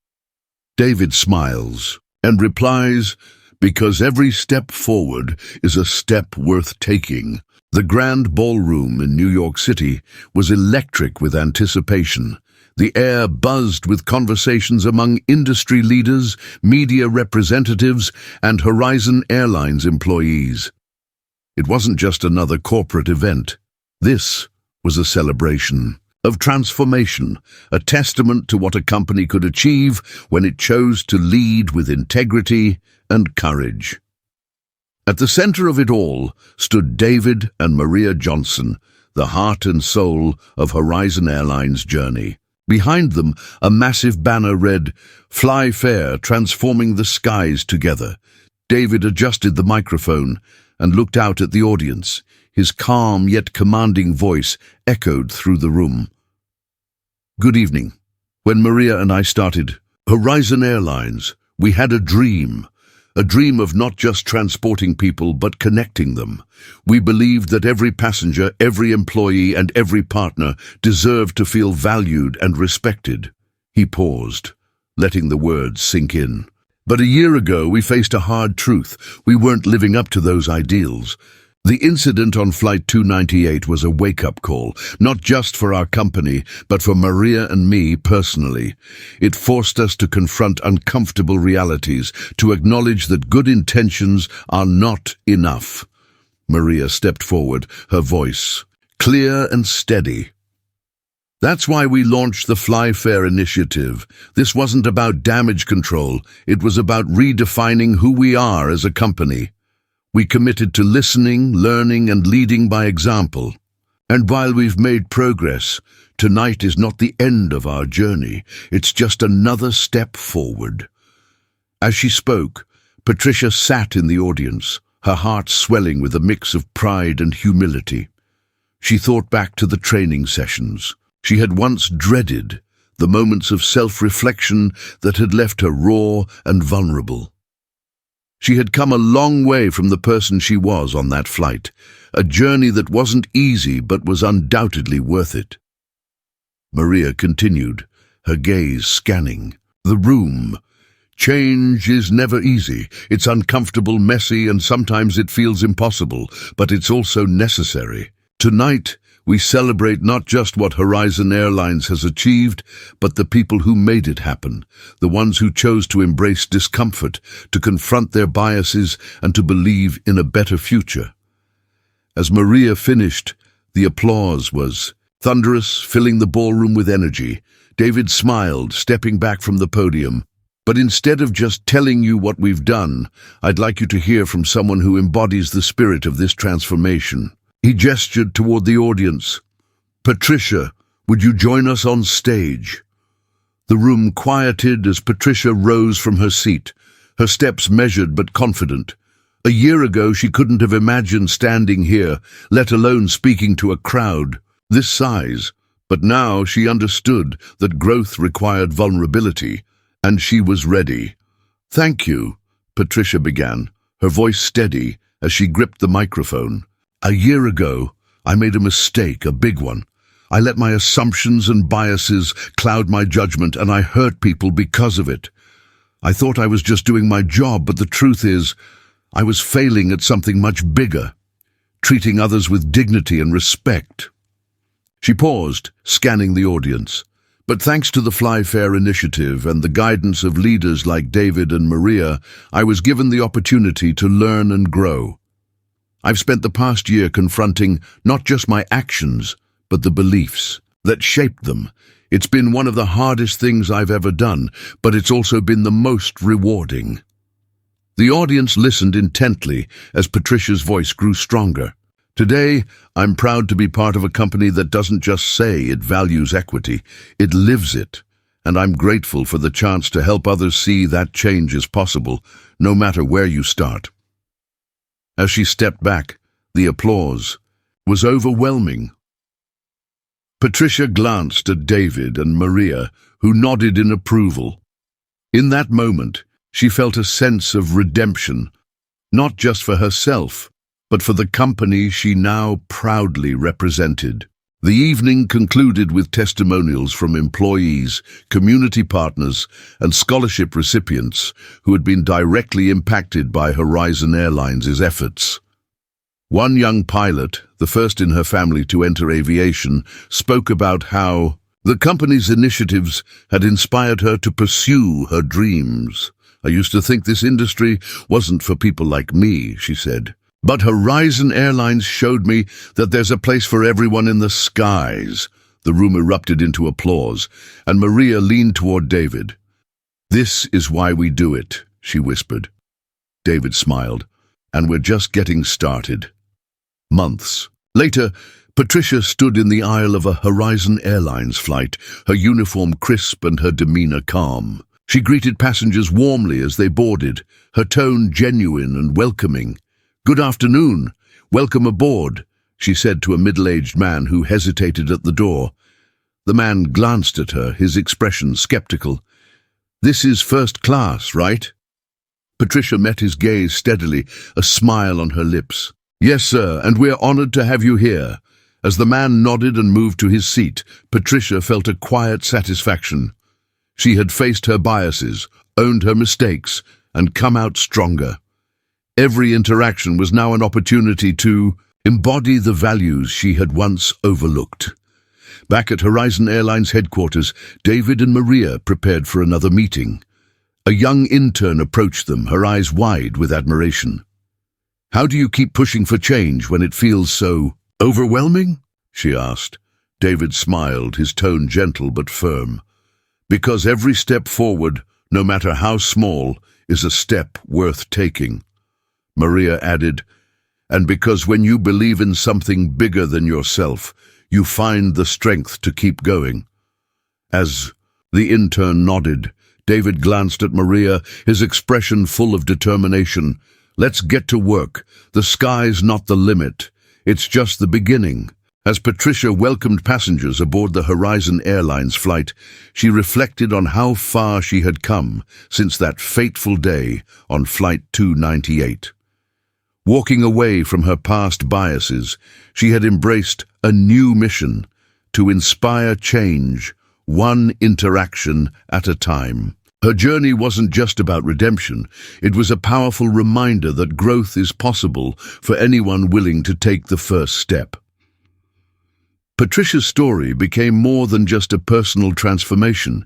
David smiles and replies, "Because every step forward is a step worth taking." The Grand Ballroom in New York City was electric with anticipation. The air buzzed with conversations among industry leaders, media representatives, and Horizon Airlines employees. It wasn't just another corporate event. This was a celebration of transformation, a testament to what a company could achieve when it chose to lead with integrity and courage. At the center of it all stood David and Maria Johnson, the heart and soul of Horizon Airlines' journey. Behind them, a massive banner read, "Fly Fair, Transforming the Skies Together." David adjusted the microphone and looked out at the audience. His calm yet commanding voice echoed through the room. "Good evening. When Maria and I started Horizon Airlines, we had a dream of not just transporting people but connecting them. We believed that every passenger, every employee, and every partner deserved to feel valued and respected." He paused, letting the words sink in. "But a year ago, we faced a hard truth. We weren't living up to those ideals. The incident on Flight 298 was a wake-up call, not just for our company, but for Maria and me personally. It forced us to confront uncomfortable realities, to acknowledge that good intentions are not enough." Maria stepped forward, her voice clear and steady. "That's why we launched the Fly Fair initiative. This wasn't about damage control, it was about redefining who we are as a company. We committed to listening, learning, and leading by example. And while we've made progress, tonight is not the end of our journey. It's just another step forward." As she spoke, Patricia sat in the audience, her heart swelling with a mix of pride and humility. She thought back to the training sessions she had once dreaded, the moments of self-reflection that had left her raw and vulnerable. She had come a long way from the person she was on that flight, a journey that wasn't easy but was undoubtedly worth it. Maria continued, her gaze scanning the room. "Change is never easy. It's uncomfortable, messy, and sometimes it feels impossible, but it's also necessary. Tonight, We celebrate not just what Horizon Airlines has achieved, but the people who made it happen, the ones who chose to embrace discomfort, to confront their biases, and to believe in a better future. As Maria finished, the applause was thunderous, filling the ballroom with energy. David smiled, stepping back from the podium. But instead of just telling you what we've done, I'd like you to hear from someone who embodies the spirit of this transformation. He gestured toward the audience. Patricia, would you join us on stage? The room quieted as Patricia rose from her seat, her steps measured but confident. A year ago, she couldn't have imagined standing here, let alone speaking to a crowd this size. But now she understood that growth required vulnerability, and she was ready. Thank you, Patricia began, her voice steady as she gripped the microphone. A year ago, I made a mistake, a big one. I let my assumptions and biases cloud my judgment, and I hurt people because of it. I thought I was just doing my job, but the truth is, I was failing at something much bigger, treating others with dignity and respect. She paused, scanning the audience. But thanks to the Fly Fair initiative and the guidance of leaders like David and Maria, I was given the opportunity to learn and grow. I've spent the past year confronting not just my actions, but the beliefs that shaped them. It's been one of the hardest things I've ever done, but it's also been the most rewarding. The audience listened intently as Patricia's voice grew stronger. Today, I'm proud to be part of a company that doesn't just say it values equity, it lives it. And I'm grateful for the chance to help others see that change is possible, no matter where you start. As she stepped back, the applause was overwhelming. Patricia glanced at David and Maria, who nodded in approval. In that moment, she felt a sense of redemption, not just for herself, but for the company she now proudly represented. The evening concluded with testimonials from employees, community partners, and scholarship recipients who had been directly impacted by Horizon Airlines' efforts. One young pilot, the first in her family to enter aviation, spoke about how the company's initiatives had inspired her to pursue her dreams. I used to think this industry wasn't for people like me, she said. But Horizon Airlines showed me that there's a place for everyone in the skies. The room erupted into applause, and Maria leaned toward David. This is why we do it, she whispered. David smiled, and we're just getting started. Months later, Patricia stood in the aisle of a Horizon Airlines flight, her uniform crisp and her demeanor calm. She greeted passengers warmly as they boarded, her tone genuine and welcoming. Good afternoon. Welcome aboard, she said to a middle-aged man who hesitated at the door. The man glanced at her, his expression skeptical. This is first class, right? Patricia met his gaze steadily, a smile on her lips. Yes, sir, and we're honored to have you here. As the man nodded and moved to his seat, Patricia felt a quiet satisfaction. She had faced her biases, owned her mistakes, and come out stronger. Every interaction was now an opportunity to embody the values she had once overlooked. Back at Horizon Airlines headquarters, David and Maria prepared for another meeting. A young intern approached them, her eyes wide with admiration. How do you keep pushing for change when it feels so overwhelming? She asked. David smiled, his tone gentle but firm. Because every step forward, no matter how small, is a step worth taking. Maria added, and because when you believe in something bigger than yourself, you find the strength to keep going. As the intern nodded, David glanced at Maria, his expression full of determination. Let's get to work. The sky's not the limit. It's just the beginning. As Patricia welcomed passengers aboard the Horizon Airlines flight, she reflected on how far she had come since that fateful day on Flight 298. Walking away from her past biases, she had embraced a new mission to inspire change, one interaction at a time. Her journey wasn't just about redemption, it was a powerful reminder that growth is possible for anyone willing to take the first step. Patricia's story became more than just a personal transformation.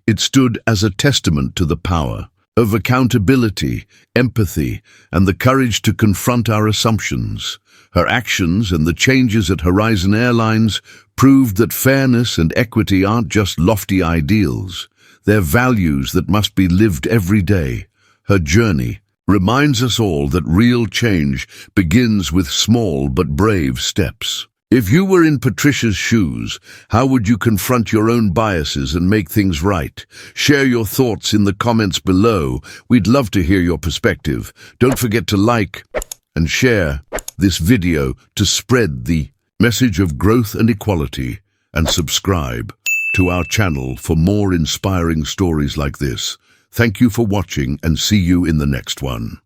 It stood as a testament to the power of accountability, empathy, and the courage to confront our assumptions. Her actions and the changes at Horizon Airlines proved that fairness and equity aren't just lofty ideals. They're values that must be lived every day. Her journey reminds us all that real change begins with small but brave steps. If you were in Patricia's shoes, how would you confront your own biases and make things right? Share your thoughts in the comments below. We'd love to hear your perspective. Don't forget to like and share this video to spread the message of growth and equality, and subscribe to our channel for more inspiring stories like this. Thank you for watching, and see you in the next one.